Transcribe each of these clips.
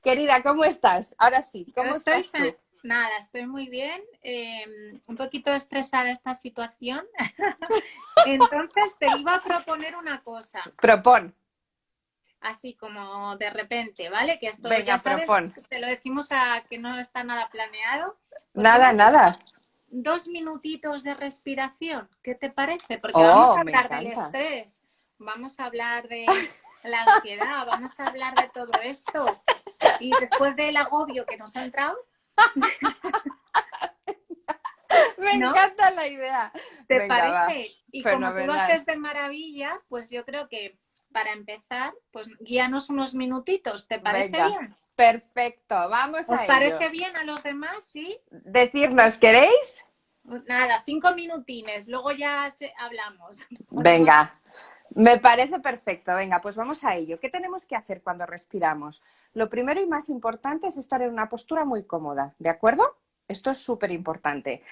Querida, ¿cómo estás? Ahora sí, Yo ¿cómo estoy, estás tú? nada, estoy muy bien, un poquito estresada esta situación. Entonces te iba a proponer una cosa, Propón. así como de repente, ¿vale? Que esto ya Venga, sabes, propón. se lo decimos a que no está nada planeado. ¿Por qué no Nada, hacemos nada. 2 minutitos de respiración? ¿Qué te parece? Porque vamos Oh, a me hablar del encanta. estrés, vamos a hablar de la ansiedad, vamos a hablar de todo esto. Y después del agobio que nos ha entrado, Me ¿no? encanta la idea. ¿Te Venga, va. parece? Y como tú lo Fenomenal. haces de maravilla, pues yo creo que para empezar, pues guíanos unos minutitos. ¿Te parece Venga. bien? Perfecto. Vamos ¿Os a ello. parece bien a los demás? Sí. Decirnos, ¿queréis? Nada, 5 minutines, luego ya hablamos. Ponemos. Venga. Me parece perfecto. Venga, pues vamos a ello. ¿Qué tenemos que hacer cuando respiramos? Lo primero y más importante es estar en una postura muy cómoda, ¿de acuerdo? Esto es súper importante.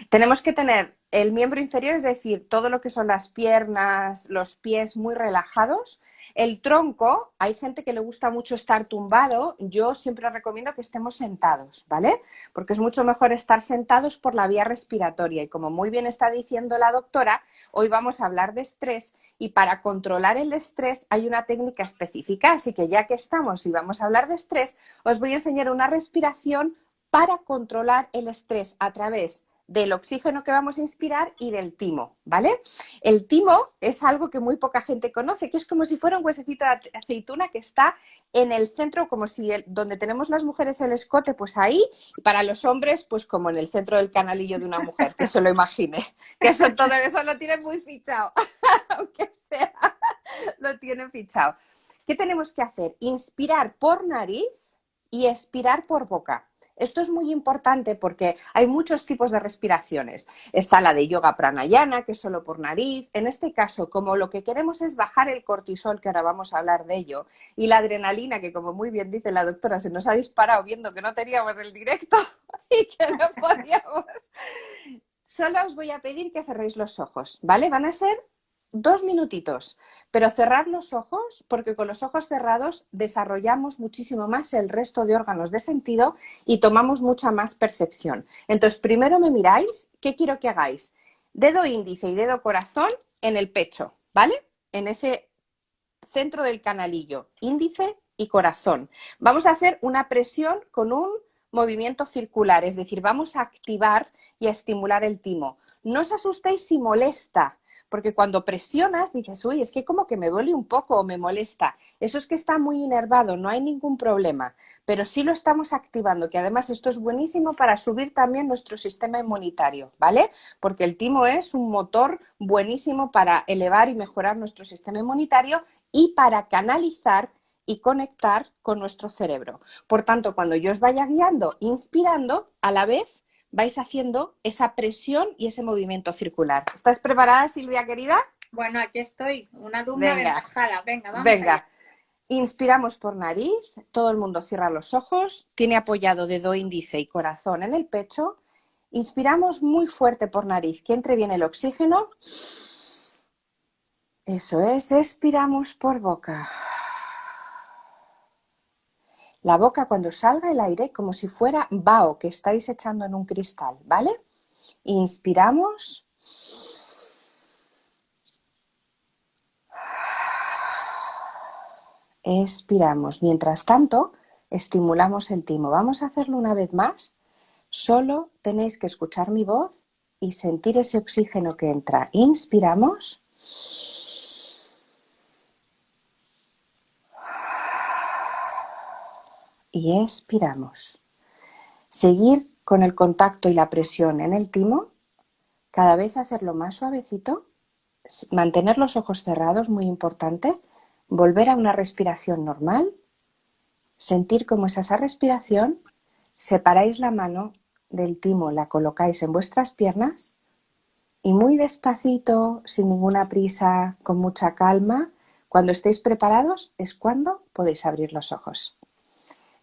Tenemos que tener el miembro inferior, es decir, todo lo que son las piernas, los pies muy relajados. El tronco, hay gente que le gusta mucho estar tumbado, yo siempre recomiendo que estemos sentados, ¿vale? Porque es mucho mejor estar sentados por la vía respiratoria y como muy bien está diciendo la doctora, hoy vamos a hablar de estrés y para controlar el estrés hay una técnica específica, así que ya que estamos y vamos a hablar de estrés, os voy a enseñar una respiración para controlar el estrés a través del oxígeno que vamos a inspirar y del timo, ¿vale? El timo es algo que muy poca gente conoce, que es como si fuera un huesecito de aceituna que está en el centro, como si donde tenemos las mujeres el escote, pues ahí, y para los hombres, pues como en el centro del canalillo de una mujer, que se lo imagine, que eso todo eso lo tiene muy fichado, aunque sea, lo tiene fichado. ¿Qué tenemos que hacer? Inspirar por nariz y expirar por boca. Esto es muy importante porque hay muchos tipos de respiraciones. Está la de yoga pranayana, que es solo por nariz. En este caso, como lo que queremos es bajar el cortisol, que ahora vamos a hablar de ello, y la adrenalina, que como muy bien dice la doctora, se nos ha disparado viendo que no teníamos el directo y que no podíamos. Solo os voy a pedir que cerréis los ojos, ¿vale? Van a ser 2 minutitos, pero cerrar los ojos porque con los ojos cerrados desarrollamos muchísimo más el resto de órganos de sentido y tomamos mucha más percepción. Entonces, primero me miráis, ¿qué quiero que hagáis? Dedo índice y dedo corazón en el pecho, ¿vale? En ese centro del canalillo, índice y corazón. Vamos a hacer una presión con un movimiento circular, es decir, vamos a activar y a estimular el timo. No os asustéis si molesta, porque cuando presionas dices, uy, es que como que me duele un poco o me molesta. Eso es que está muy inervado, no hay ningún problema, pero sí lo estamos activando, que además esto es buenísimo para subir también nuestro sistema inmunitario, ¿vale? Porque el timo es un motor buenísimo para elevar y mejorar nuestro sistema inmunitario y para canalizar y conectar con nuestro cerebro. Por tanto, cuando yo os vaya guiando, inspirando, a la vez vais haciendo esa presión y ese movimiento circular. ¿Estás preparada, Silvia, querida? Bueno, aquí estoy, una alumna Venga, aventajada. Venga, vamos allá. venga. Inspiramos por nariz, todo el mundo cierra los ojos, tiene apoyado dedo índice y corazón en el pecho. Inspiramos muy fuerte por nariz, que entre bien el oxígeno. Eso es, expiramos por boca. La boca cuando salga el aire como si fuera vaho que estáis echando en un cristal, ¿vale? Inspiramos. Expiramos. Mientras tanto, estimulamos el timo. Vamos a hacerlo una vez más. Solo tenéis que escuchar mi voz y sentir ese oxígeno que entra. Inspiramos. Y expiramos. Seguir con el contacto y la presión en el timo, cada vez hacerlo más suavecito, mantener los ojos cerrados, muy importante, volver a una respiración normal, sentir cómo es esa respiración, separáis la mano del timo, la colocáis en vuestras piernas y muy despacito, sin ninguna prisa, con mucha calma, cuando estéis preparados es cuando podéis abrir los ojos.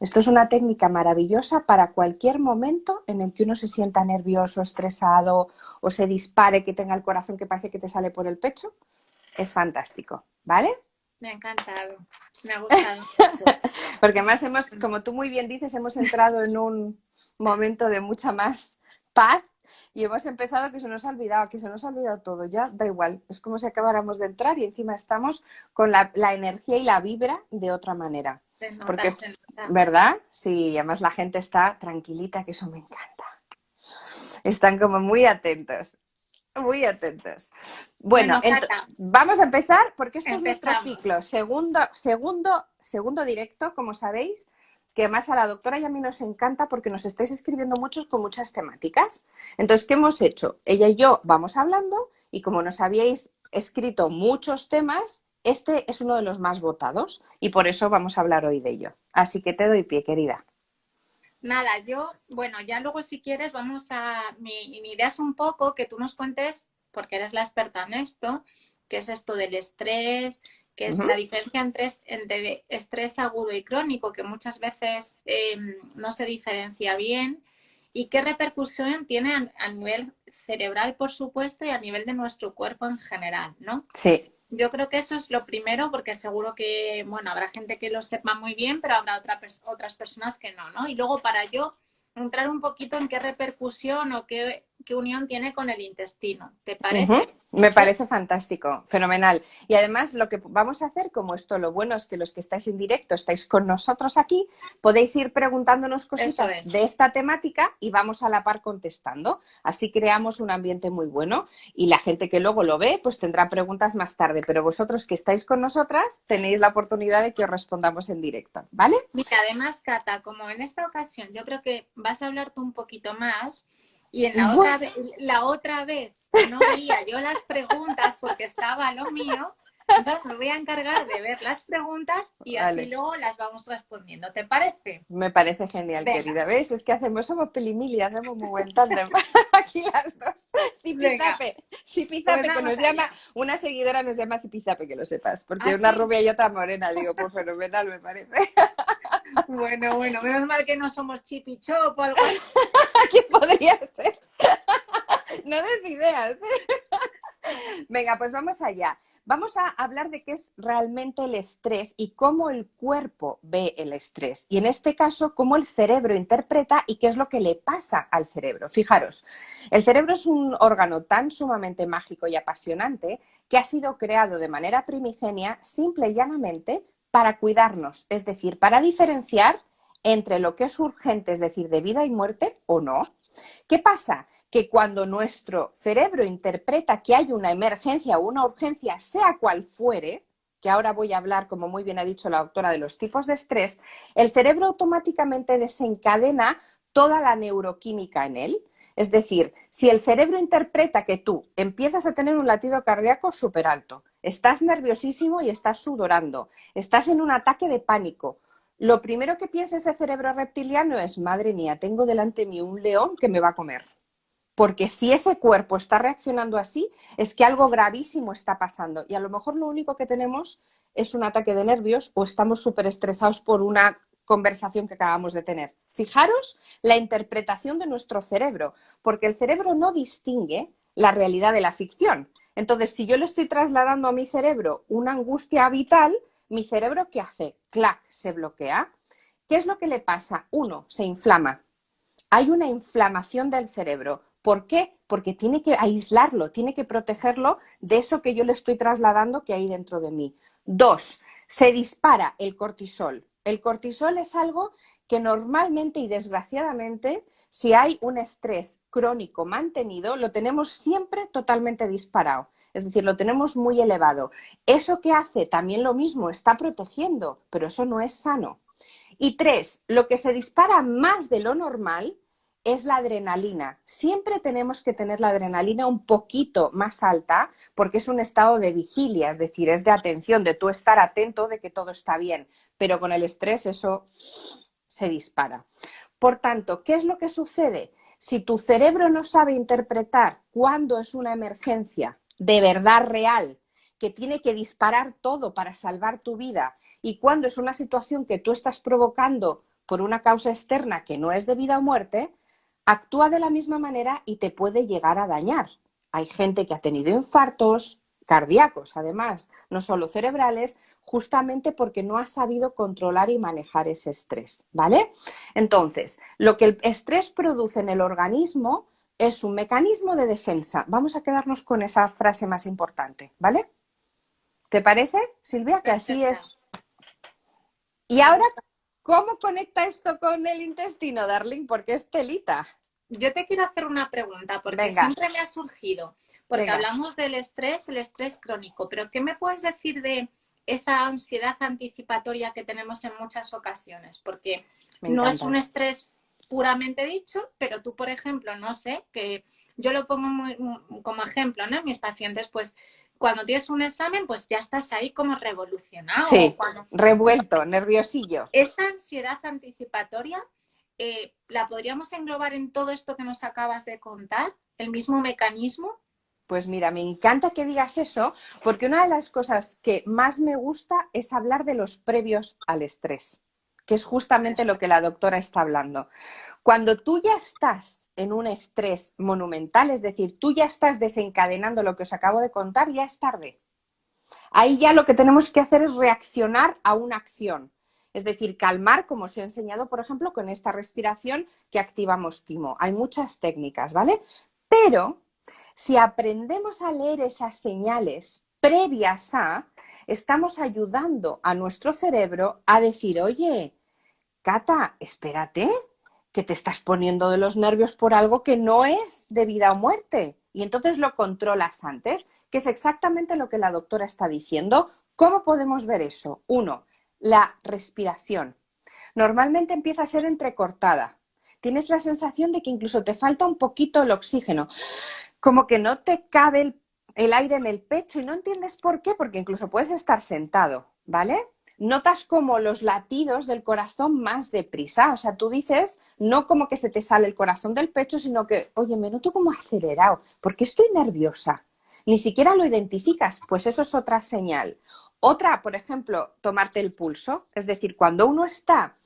Esto es una técnica maravillosa para cualquier momento en el que uno se sienta nervioso, estresado o se dispare, que tenga el corazón que parece que te sale por el pecho. Es fantástico, ¿vale? Me ha encantado, me ha gustado mucho. Porque además hemos, como tú muy bien dices, hemos entrado en un momento de mucha más paz y hemos empezado que se nos ha olvidado todo, ya da igual, es como si acabáramos de entrar y encima estamos con la energía y la vibra de otra manera. Se nota, Porque, se nota. ¿verdad? Sí, además la gente está tranquilita, que eso me encanta. Están como muy atentos. Muy atentos. Bueno, Bueno, Cata, vamos a empezar porque esto es nuestro empezamos. ciclo. Segundo directo, como sabéis, que más a la doctora y a mí nos encanta porque nos estáis escribiendo muchos con muchas temáticas. Entonces, ¿qué hemos hecho? Ella y yo vamos hablando y como nos habíais escrito muchos temas, este es uno de los más votados y por eso vamos a hablar hoy de ello. Así que te doy pie, querida. Nada, yo, bueno, ya luego si quieres vamos a... Mi idea es un poco que tú nos cuentes, porque eres la experta en esto, qué es esto del estrés, qué es la diferencia entre estrés agudo y crónico, que muchas veces no se diferencia bien, y qué repercusión tiene a nivel cerebral, por supuesto, y a nivel de nuestro cuerpo en general, ¿no? Sí. Yo creo que eso es lo primero, porque seguro que, bueno, habrá gente que lo sepa muy bien, pero habrá otras personas que no, ¿no? Y luego para yo entrar un poquito en qué repercusión o qué unión tiene con el intestino. ¿Te Ujú. parece? Me parece fantástico, fenomenal. Y además lo que vamos a hacer, como esto lo bueno es que los que estáis en directo estáis con nosotros aquí, podéis ir preguntándonos Eso cositas es. de esta temática y vamos a la par contestando. Así creamos un ambiente muy bueno y la gente que luego lo ve pues tendrá preguntas más tarde, pero vosotros que estáis con nosotras tenéis la oportunidad de que os respondamos en directo, ¿vale? Mira, además, Cata, como en esta ocasión yo creo que vas a hablar tú un poquito más y en Bueno, la otra vez no veía yo las preguntas porque estaba lo mío, entonces me voy a encargar de ver las preguntas y así vale. luego las vamos respondiendo. ¿Te parece? Me parece genial, Venga, querida. ¿Ves? Es que somos pelimili, hacemos muy buen tándem. Aquí las dos. venga, Zipizape, pues zipizape, que vamos nos llama, allá. una seguidora nos llama Zipizape, que lo sepas, porque una Así, rubia y otra morena, digo, pues fenomenal me parece. bueno, menos mal que no somos chip y chop o algo así. ¿Quién podría ser? No des ideas, ¿eh? Venga, pues vamos allá. Vamos a hablar de qué es realmente el estrés y cómo el cuerpo ve el estrés. Y en este caso, cómo el cerebro interpreta y qué es lo que le pasa al cerebro. Fijaros, el cerebro es un órgano tan sumamente mágico y apasionante que ha sido creado de manera primigenia, simple y llanamente, para cuidarnos, es decir, para diferenciar entre lo que es urgente, es decir, de vida y muerte o no. ¿Qué pasa? Que cuando nuestro cerebro interpreta que hay una emergencia o una urgencia, sea cual fuere, que ahora voy a hablar, como muy bien ha dicho la doctora, de los tipos de estrés, el cerebro automáticamente desencadena toda la neuroquímica en él. Es decir, si el cerebro interpreta que tú empiezas a tener un latido cardíaco súper alto, estás nerviosísimo y estás sudorando, estás en un ataque de pánico, lo primero que piensa ese cerebro reptiliano es, madre mía, tengo delante de mí un león que me va a comer. Porque si ese cuerpo está reaccionando así, es que algo gravísimo está pasando. Y a lo mejor lo único que tenemos es un ataque de nervios o estamos súper estresados por una conversación que acabamos de tener. Fijaros la interpretación de nuestro cerebro, porque el cerebro no distingue la realidad de la ficción. Entonces, si yo le estoy trasladando a mi cerebro una angustia vital, mi cerebro, ¿qué hace? ¡Clac! Se bloquea. ¿Qué es lo que le pasa? Uno, se inflama. Hay una inflamación del cerebro. ¿Por qué? Porque tiene que aislarlo, tiene que protegerlo de eso que yo le estoy trasladando que hay dentro de mí. Dos, se dispara el cortisol. El cortisol es algo que normalmente y desgraciadamente, si hay un estrés crónico mantenido, lo tenemos siempre totalmente disparado. Es decir, lo tenemos muy elevado. Eso que hace también lo mismo, está protegiendo, pero eso no es sano. Y tres, lo que se dispara más de lo normal es la adrenalina. Siempre tenemos que tener la adrenalina un poquito más alta porque es un estado de vigilia, es decir, es de atención, de tú estar atento de que todo está bien. Pero con el estrés eso se dispara. Por tanto, ¿qué es lo que sucede? Si tu cerebro no sabe interpretar cuándo es una emergencia de verdad real, que tiene que disparar todo para salvar tu vida, y cuándo es una situación que tú estás provocando por una causa externa que no es de vida o muerte, actúa de la misma manera y te puede llegar a dañar. Hay gente que ha tenido infartos, cardíacos, además, no solo cerebrales, justamente porque no has sabido controlar y manejar ese estrés, ¿vale? Entonces, lo que el estrés produce en el organismo es un mecanismo de defensa. Vamos a quedarnos con esa frase más importante, ¿vale? ¿Te parece, Silvia? Que así Perfecto. es. Y ahora, ¿cómo conecta esto con el intestino, darling? Porque es telita. Yo te quiero hacer una pregunta, porque Venga, siempre me ha surgido, porque venga, hablamos del estrés, el estrés crónico, pero ¿qué me puedes decir de esa ansiedad anticipatoria que tenemos en muchas ocasiones? Porque me no es un encanta. estrés puramente dicho, pero tú, por ejemplo, no sé, que yo lo pongo como ejemplo, ¿no? Mis pacientes, pues cuando tienes un examen, pues ya estás ahí como revolucionado. O Sí, cuando... revuelto, nerviosillo. Esa ansiedad anticipatoria, ¿la podríamos englobar en todo esto que nos acabas de contar? ¿El mismo mecanismo? Pues mira, me encanta que digas eso, porque una de las cosas que más me gusta es hablar de los previos al estrés, que es justamente lo que la doctora está hablando. Cuando tú ya estás en un estrés monumental, es decir, tú ya estás desencadenando lo que os acabo de contar, ya es tarde. Ahí ya lo que tenemos que hacer es reaccionar a una acción. Es decir, calmar, como os he enseñado, por ejemplo, con esta respiración que activamos timo. Hay muchas técnicas, ¿vale? Pero si aprendemos a leer esas señales previas a, estamos ayudando a nuestro cerebro a decir, oye, Cata, espérate, que te estás poniendo de los nervios por algo que no es de vida o muerte. Y entonces lo controlas antes, que es exactamente lo que la doctora está diciendo. ¿Cómo podemos ver eso? Uno, la respiración. Normalmente empieza a ser entrecortada. Tienes la sensación de que incluso te falta un poquito el oxígeno, como que no te cabe el aire en el pecho y no entiendes por qué, porque incluso puedes estar sentado, ¿vale? Notas como los latidos del corazón más deprisa, o sea, tú dices, no como que se te sale el corazón del pecho, sino que, oye, me noto como acelerado, ¿por qué estoy nerviosa? Ni siquiera lo identificas, pues eso es otra señal. Otra, por ejemplo, tomarte el pulso, es decir, cuando uno está,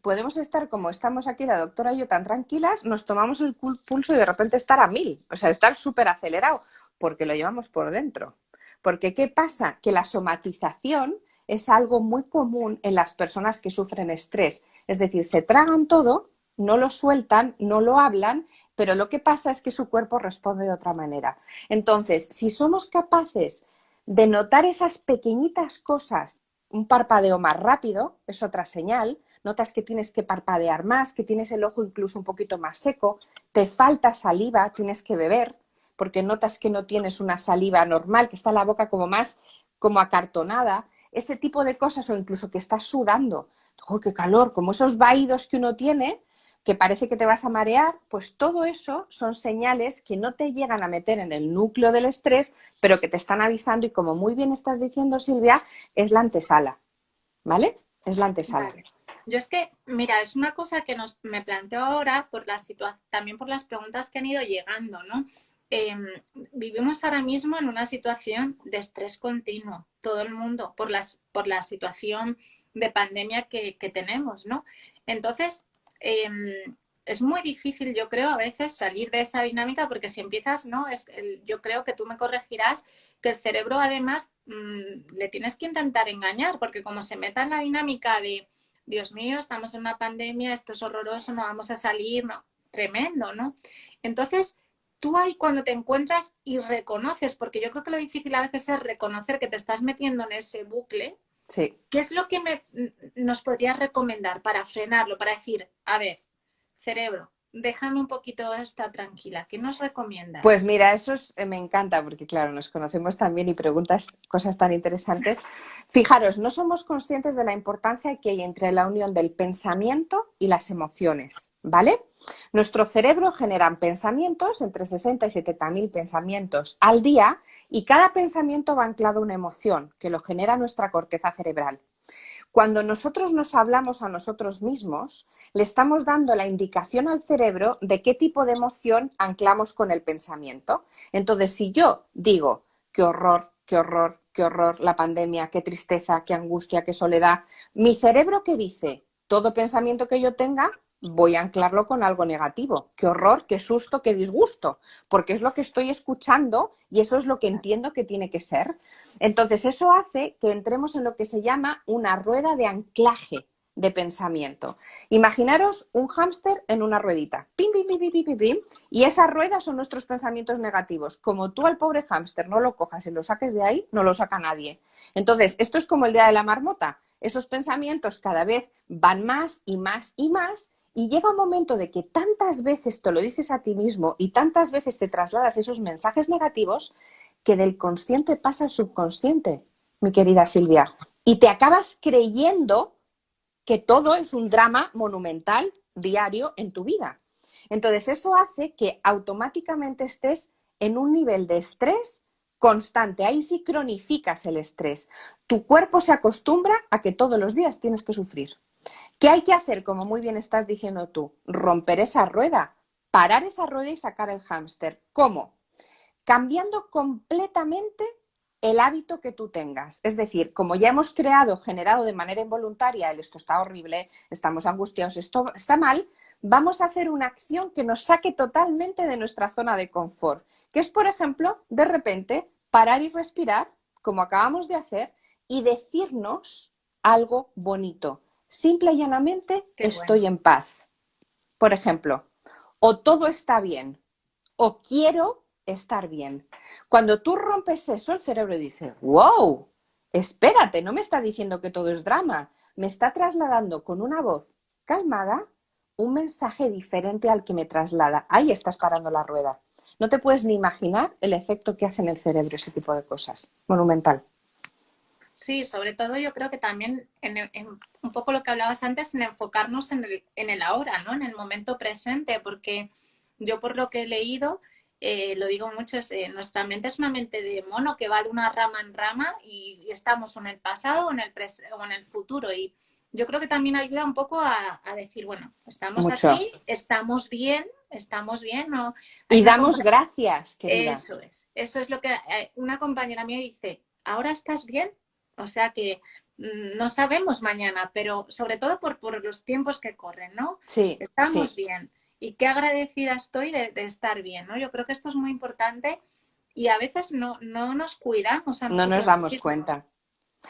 podemos estar como estamos aquí la doctora y yo tan tranquilas, nos tomamos el pulso y de repente estar a 1000, o sea, estar súper acelerado, porque lo llevamos por dentro. Porque ¿qué pasa? Que la somatización es algo muy común en las personas que sufren estrés. Es decir, se tragan todo, no lo sueltan, no lo hablan, pero lo que pasa es que su cuerpo responde de otra manera. Entonces, si somos capaces de notar esas pequeñitas cosas, un parpadeo más rápido es otra señal, notas que tienes que parpadear más, que tienes el ojo incluso un poquito más seco, te falta saliva, tienes que beber, porque notas que no tienes una saliva normal, que está la boca como más como acartonada, ese tipo de cosas, o incluso que estás sudando, ¡oh, qué calor! Como esos vaídos que uno tiene, que parece que te vas a marear, pues todo eso son señales que no te llegan a meter en el núcleo del estrés, pero que te están avisando y como muy bien estás diciendo, Silvia, es la antesala, ¿vale? Es la antesala. Vale. Yo es que, mira, es una cosa que me planteo ahora por la también por las preguntas que han ido llegando, ¿no? Vivimos ahora mismo en una situación de estrés continuo, todo el mundo, por la situación de pandemia que tenemos, ¿no? Entonces, es muy difícil, yo creo, a veces salir de esa dinámica porque si empiezas, ¿no? Yo creo que tú me corregirás que el cerebro además le tienes que intentar engañar porque como se meta en la dinámica de Dios mío, estamos en una pandemia, esto es horroroso, no vamos a salir, no, tremendo, ¿no? Entonces, tú ahí cuando te encuentras y reconoces, porque yo creo que lo difícil a veces es reconocer que te estás metiendo en ese bucle. Sí. ¿Qué es lo que nos podrías recomendar para frenarlo, para decir, a ver, cerebro, déjame un poquito estar tranquila? ¿Qué nos Pues recomiendas? mira, me encanta porque, claro, nos conocemos también y preguntas cosas tan interesantes. Fijaros, no somos conscientes de la importancia que hay entre la unión del pensamiento y las emociones, ¿vale? Nuestro cerebro genera pensamientos, entre 60 y 70 mil pensamientos al día, y cada pensamiento va anclado a una emoción que lo genera nuestra corteza cerebral. Cuando nosotros nos hablamos a nosotros mismos, le estamos dando la indicación al cerebro de qué tipo de emoción anclamos con el pensamiento. Entonces, si yo digo, qué horror, qué horror, qué horror, la pandemia, qué tristeza, qué angustia, qué soledad, mi cerebro, ¿qué dice? todo pensamiento que yo tenga voy a anclarlo con algo negativo. Qué horror, qué susto, qué disgusto, porque es lo que estoy escuchando y eso es lo que entiendo que tiene que ser. Entonces, eso hace que entremos en lo que se llama una rueda de anclaje de pensamiento. Imaginaros un hámster en una ruedita, pim, pim, pim, pim, pim, pim, pim, y esa rueda son nuestros pensamientos negativos. Como tú al pobre hámster no lo cojas y lo saques de ahí, no lo saca nadie. Entonces, esto es como el día de la marmota. Esos pensamientos cada vez van más y más y más, y llega un momento de que tantas veces te lo dices a ti mismo y tantas veces te trasladas esos mensajes negativos que del consciente pasa al subconsciente, mi querida Silvia. Y te acabas creyendo que todo es un drama monumental diario en tu vida. Entonces, eso hace que automáticamente estés en un nivel de estrés constante. Ahí sí cronificas el estrés. Tu cuerpo se acostumbra a que todos los días tienes que sufrir. ¿Qué hay que hacer? Como muy bien estás diciendo tú, romper esa rueda, parar esa rueda y sacar el hámster. ¿Cómo? Cambiando completamente el hábito que tú tengas. Es decir, como ya hemos generado de manera involuntaria el esto está horrible, estamos angustiados, esto está mal, vamos a hacer una acción que nos saque totalmente de nuestra zona de confort, que es, por ejemplo, de repente parar y respirar, como acabamos de hacer, y decirnos algo bonito. Simple y llanamente, Qué bueno. estoy en paz. Por ejemplo, o todo está bien, o quiero estar bien. Cuando tú rompes eso, el cerebro dice, wow, espérate, no me está diciendo que todo es drama, me está trasladando con una voz calmada un mensaje diferente al que me traslada. Ahí estás parando la rueda. No te puedes ni imaginar el efecto que hace en el cerebro ese tipo de cosas. Monumental. Sí, sobre todo yo creo que también en un poco lo que hablabas antes, en enfocarnos en el ahora, ¿no? En el momento presente, porque yo por lo que he leído, lo digo mucho, nuestra mente es una mente de mono que va de una rama en rama y estamos o en el pasado o en el futuro. Y yo creo que también ayuda un poco a decir, bueno, estamos Mucho. aquí, estamos bien, ¿no? Hay Y una damos gracias, querida. eso es lo que una compañera mía dice, ¿ahora estás bien? O sea que no sabemos mañana, pero sobre todo por los tiempos que corren, ¿no? Sí, Estamos sí, bien. Y qué agradecida estoy de estar bien, ¿no? Yo creo que esto es muy importante y a veces no nos cuidamos a no nos nosotros damos mismos cuenta.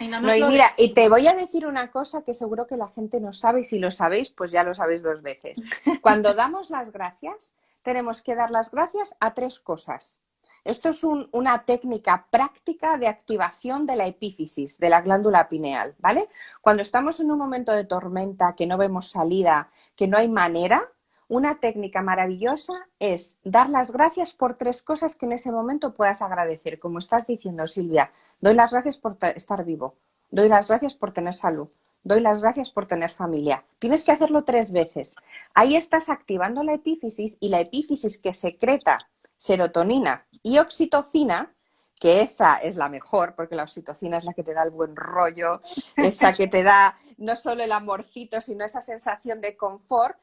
y no No, nos y lo mira, y te decimos. voy a decir una cosa que seguro que la gente no sabe, y si lo sabéis, pues ya lo sabéis dos veces. Cuando damos las gracias, tenemos que dar las gracias a tres cosas. Esto es una técnica práctica de activación de la epífisis, de la glándula pineal, ¿vale? Cuando estamos en un momento de tormenta, que no vemos salida, que no hay manera, una técnica maravillosa es dar las gracias por tres cosas que en ese momento puedas agradecer. Como estás diciendo, Silvia, doy las gracias por estar vivo, doy las gracias por tener salud, doy las gracias por tener familia. Tienes que hacerlo tres veces. Ahí estás activando la epífisis y la epífisis que secreta serotonina y oxitocina, que esa es la mejor, porque la oxitocina es la que te da el buen rollo, esa que te da no solo el amorcito, sino esa sensación de confort,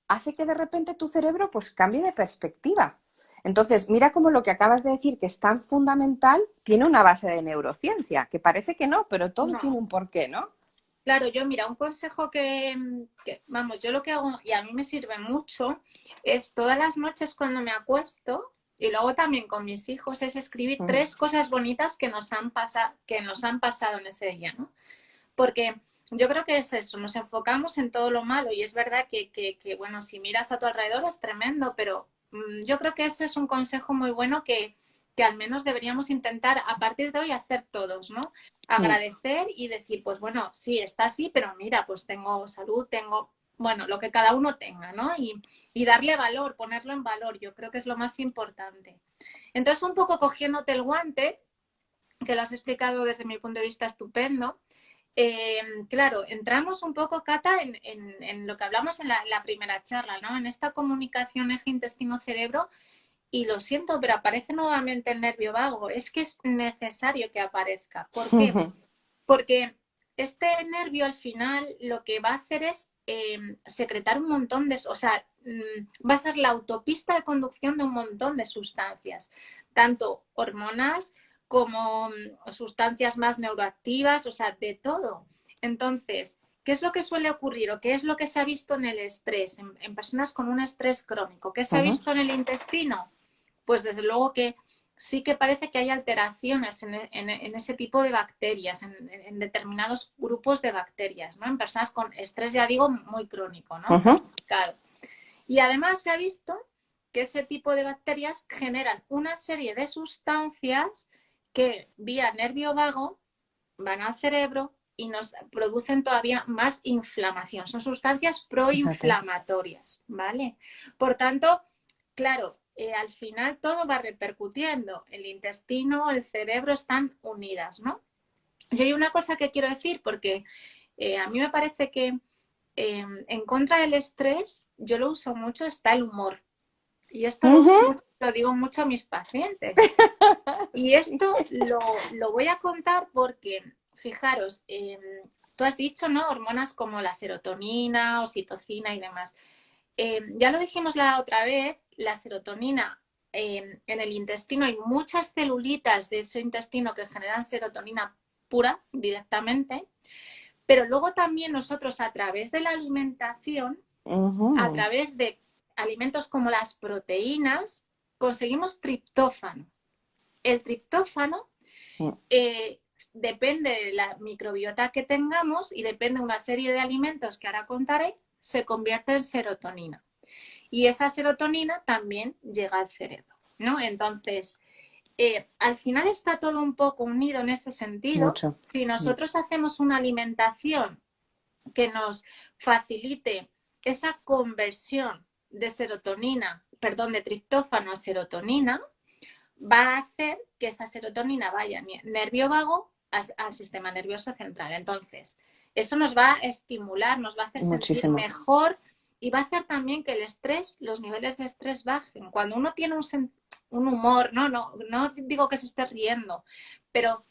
hace que de repente tu cerebro pues cambie de perspectiva. Entonces, mira cómo lo que acabas de decir, que es tan fundamental, tiene una base de neurociencia, que parece que no, pero todo No. tiene un porqué, ¿no? Claro, yo mira, un consejo vamos, yo lo que hago y a mí me sirve mucho es todas las noches cuando me acuesto y luego también con mis hijos es escribir tres cosas bonitas que nos han pasado en ese día, ¿no? Porque yo creo que es eso, nos enfocamos en todo lo malo y es verdad que bueno, si miras a tu alrededor es tremendo, pero yo creo que ese es un consejo muy bueno que al menos deberíamos intentar a partir de hoy hacer todos, ¿no? Agradecer y decir, pues bueno, sí, está así, pero mira, pues tengo salud, tengo, bueno, lo que cada uno tenga, ¿no? Y darle valor, ponerlo en valor, yo creo que es lo más importante. Entonces, un poco cogiéndote el guante, que lo has explicado desde mi punto de vista estupendo, claro, entramos un poco, Cata, en lo que hablamos en la primera charla, ¿no? En esta comunicación eje intestino-cerebro y lo siento, pero aparece nuevamente el nervio vago. Es que es necesario que aparezca. ¿Por qué? Porque este nervio al final lo que va a hacer es secretar un montón de... O sea, va a ser la autopista de conducción de un montón de sustancias, tanto hormonas como sustancias más neuroactivas, o sea, de todo. Entonces, ¿qué es lo que suele ocurrir o qué es lo que se ha visto en el estrés, en personas con un estrés crónico? ¿Qué se ha visto en el intestino? Pues desde luego que sí que parece que hay alteraciones en ese tipo de bacterias, en determinados grupos de bacterias, ¿no? En personas con estrés, ya digo, muy crónico, ¿no? Claro. Y además se ha visto que ese tipo de bacterias generan una serie de sustancias que vía nervio vago van al cerebro y nos producen todavía más inflamación. Son sustancias proinflamatorias, ¿vale? Por tanto, claro, al final todo va repercutiendo. El intestino, el cerebro están unidas, ¿no? Y hay una cosa que quiero decir, porque a mí me parece que en contra del estrés, yo lo uso mucho, está el humor. Y esto lo digo mucho a mis pacientes. Y esto lo voy a contar porque, fijaros, tú has dicho, ¿no? Hormonas como la serotonina, oxitocina y demás. Ya lo dijimos la otra vez, la serotonina en el intestino hay muchas celulitas de ese intestino que generan serotonina pura directamente, pero luego también nosotros a través de la alimentación, a través de alimentos como las proteínas, conseguimos triptófano. El triptófano depende de la microbiota que tengamos y depende de una serie de alimentos que ahora contaré, se convierte en serotonina. Y esa serotonina también llega al cerebro, ¿no? Entonces, al final está todo un poco unido en ese sentido. Mucho. Si nosotros hacemos una alimentación que nos facilite esa conversión de serotonina, perdón, de triptófano a serotonina, va a hacer que esa serotonina vaya nervio vago al sistema nervioso central. Entonces, eso nos va a estimular, nos va a hacer sentir mejor y va a hacer también que el estrés, los niveles de estrés bajen. Cuando uno tiene un humor, no digo que se esté riendo, pero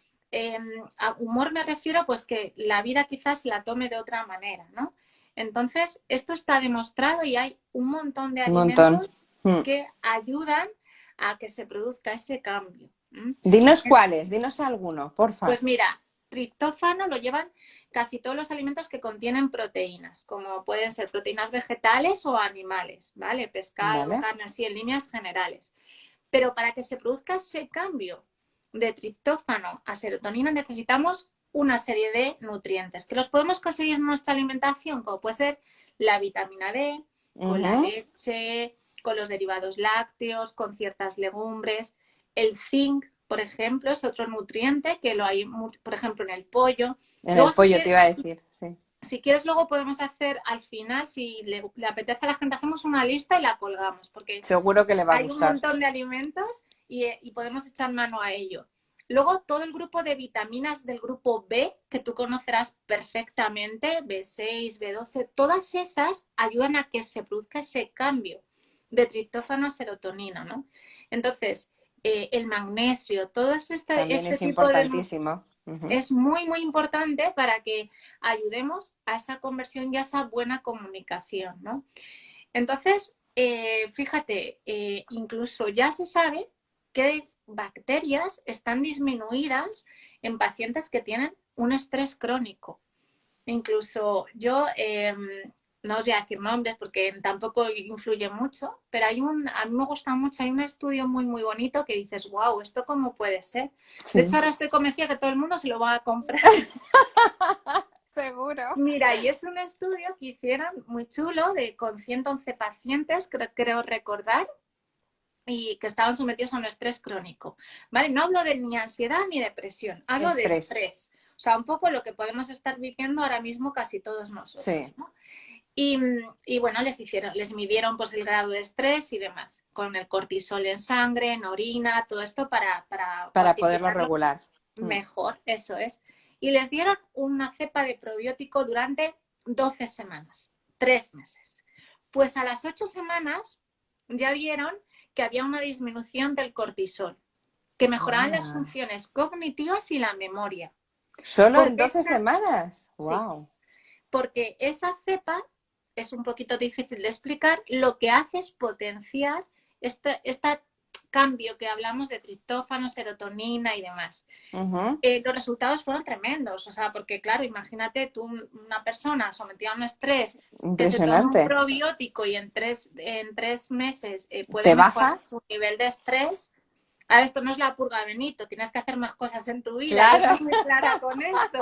a humor me refiero pues que la vida quizás la tome de otra manera, ¿no? Entonces, esto está demostrado y hay un montón de alimentos que ayudan a que se produzca ese cambio. Dinos cuáles, dinos alguno, porfa. Pues mira, triptófano lo llevan casi todos los alimentos que contienen proteínas, como pueden ser proteínas vegetales o animales, ¿vale? Pescado, carne, así en líneas generales. Pero para que se produzca ese cambio de triptófano a serotonina necesitamos una serie de nutrientes que los podemos conseguir en nuestra alimentación, como puede ser la vitamina D, con la leche, con los derivados lácteos, con ciertas legumbres. El zinc, por ejemplo, es otro nutriente que lo hay, por ejemplo, en el pollo. En el pollo te iba a decir, sí. Si quieres, luego podemos hacer al final, si le apetece a la gente, hacemos una lista y la colgamos, porque seguro que le va a gustar. Hay un montón de alimentos y podemos echar mano a ello. Luego, todo el grupo de vitaminas del grupo B, que tú conocerás perfectamente, B6, B12, todas esas ayudan a que se produzca ese cambio de triptófano a serotonina, ¿no? Entonces, el magnesio, todo también es importantísimo. Es muy, muy importante para que ayudemos a esa conversión y a esa buena comunicación, ¿no? Entonces, fíjate, incluso ya se sabe que bacterias están disminuidas en pacientes que tienen un estrés crónico. Incluso yo, no os voy a decir nombres porque tampoco influye mucho, pero a mí me gusta mucho, hay un estudio muy, muy bonito que dices, wow, ¿esto cómo puede ser? Sí. De hecho, ahora estoy convencida que todo el mundo se lo va a comprar. Seguro. Mira, y es un estudio que hicieron muy chulo con 111 pacientes, creo recordar, y que estaban sometidos a un estrés crónico. ¿Vale? No hablo de ni ansiedad ni depresión, hablo de estrés. O sea, un poco lo que podemos estar viviendo ahora mismo casi todos nosotros. Sí. ¿No? Y bueno, les midieron pues el grado de estrés y demás, con el cortisol en sangre, en orina, todo esto para poderlo regular. Mejor, eso es. Y les dieron una cepa de probiótico durante 12 semanas, 3 meses. Pues a las 8 semanas ya vieron que había una disminución del cortisol, que mejoraban las funciones cognitivas y la memoria. ¿Solo en 12 semanas? ¡Wow! Sí, porque esa cepa, es un poquito difícil de explicar, lo que hace es potenciar esta cambio que hablamos de triptófano, serotonina y demás. Los resultados fueron tremendos, o sea, porque claro, imagínate tú una persona sometida a un estrés que se toma un Impresionante. probiótico y en tres meses puede ¿Te mejorar baja? su nivel de estrés. A ver, esto no es la purga, Benito, tienes que hacer más cosas en tu vida, yo Claro, soy muy clara con esto.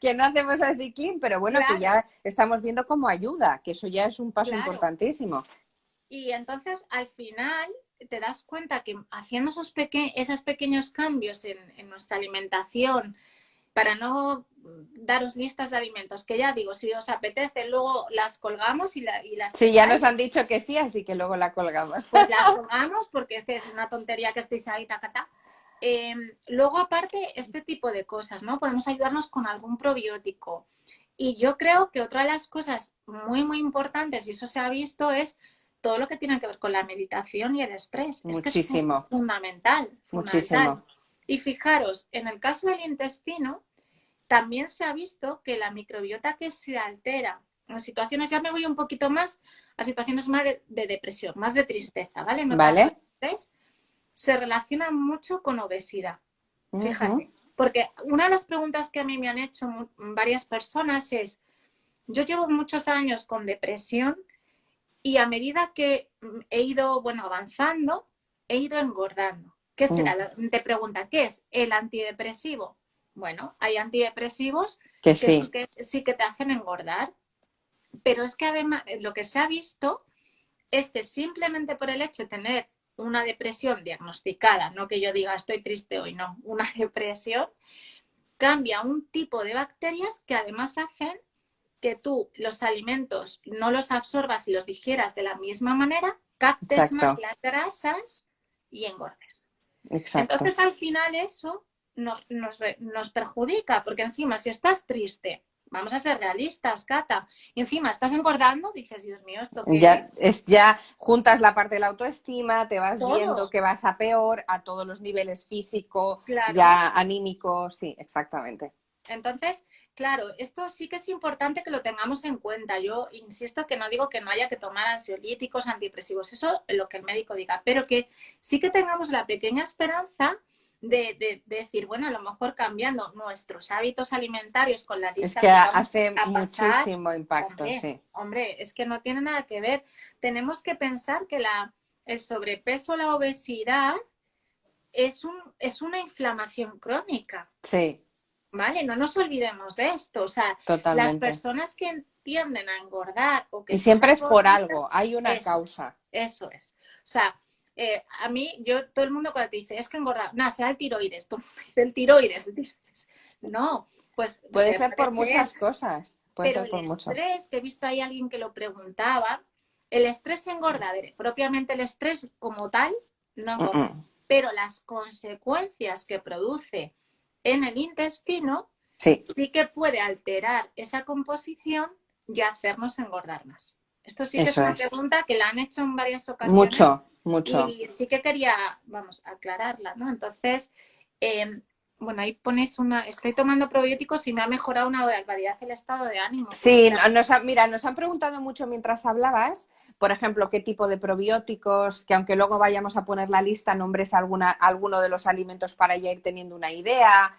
que no hacemos así, clean, pero bueno, que Claro, ya estamos viendo cómo ayuda, que eso ya es un paso claro. importantísimo. Y entonces al final te das cuenta que haciendo esos pequeños cambios en nuestra alimentación, para no daros listas de alimentos, que ya digo, si os apetece, luego las colgamos y las Sí, ya chequeáis, nos han dicho que sí, así que luego la colgamos. pues las colgamos porque es una tontería que estéis ahí, tacata. Luego, aparte, este tipo de cosas, ¿no? Podemos ayudarnos con algún probiótico. Y yo creo que otra de las cosas muy, muy importantes, y eso se ha visto, es todo lo que tiene que ver con la meditación y el estrés. Es que es Muchísimo, fundamental, fundamental. muchísimo. Y fijaros, en el caso del intestino, también se ha visto que la microbiota que se altera en situaciones, ya me voy un poquito más a situaciones más de depresión, más de tristeza, ¿vale? No tanto de ¿Vale? estrés, se relaciona mucho con obesidad. Ujú. Fíjate, porque una de las preguntas que a mí me han hecho varias personas es, yo llevo muchos años con depresión y a medida que he ido, bueno, avanzando, he ido engordando. ¿Qué Mm. será? Te pregunta, ¿qué es el antidepresivo? Bueno, hay antidepresivos Que que sí, sí que te hacen engordar, pero es que además lo que se ha visto es que simplemente por el hecho de tener una depresión diagnosticada, no que yo diga estoy triste hoy, no, una depresión, cambia un tipo de bacterias que además hacen que tú los alimentos no los absorbas y los digieras de la misma manera, captes más exacto, las grasas y engordes. exacto. Entonces al final eso nos perjudica, porque encima si estás triste, vamos a ser realistas, Cata, y encima estás engordando, dices, Dios mío, ¿esto qué Ya, es? ya juntas la parte de la autoestima, te vas viendo Todo, que vas a peor a todos los niveles físico, claro. ya anímico, sí, exactamente. Entonces, claro, esto sí que es importante que lo tengamos en cuenta. Yo insisto que no digo que no haya que tomar ansiolíticos, antidepresivos, eso es lo que el médico diga, pero que sí que tengamos la pequeña esperanza de decir, bueno, a lo mejor cambiando nuestros hábitos alimentarios con la Es lista que que vamos hace a pasar, muchísimo impacto, hombre, sí. hombre, es que no tiene nada que ver. Tenemos que pensar que el sobrepeso, la obesidad es una inflamación crónica. Sí, ¿Vale? No nos olvidemos de esto. O sea, las totalmente. personas que tienden a engordar o que Y son siempre más es por gorditas, algo, hay una eso es, causa. eso es. O sea, a mí, todo el mundo cuando te dice, es que engordar, nada, será el tiroides, tú dices el tiroides. No, pues Puede se ser puede por ser, muchas cosas, puede pero ser el por mucho. estrés, que he visto ahí a alguien que lo preguntaba, el estrés engorda, a ver, propiamente el estrés como tal no Mm, engorda, mm. pero las consecuencias que produce en el intestino Sí, sí que puede alterar esa composición y hacernos engordar más. Esto sí que es eso una es. pregunta que la han hecho en varias ocasiones Mucho, mucho. y sí que quería, vamos, aclararla, ¿no? Entonces, eh, bueno, ahí ponéis estoy tomando probióticos y me ha mejorado una barbaridad el estado de ánimo. Pues Sí, claro, mira, nos han preguntado mucho mientras hablabas, por ejemplo, qué tipo de probióticos, que aunque luego vayamos a poner la lista, nombres alguno de los alimentos para ya ir teniendo una idea.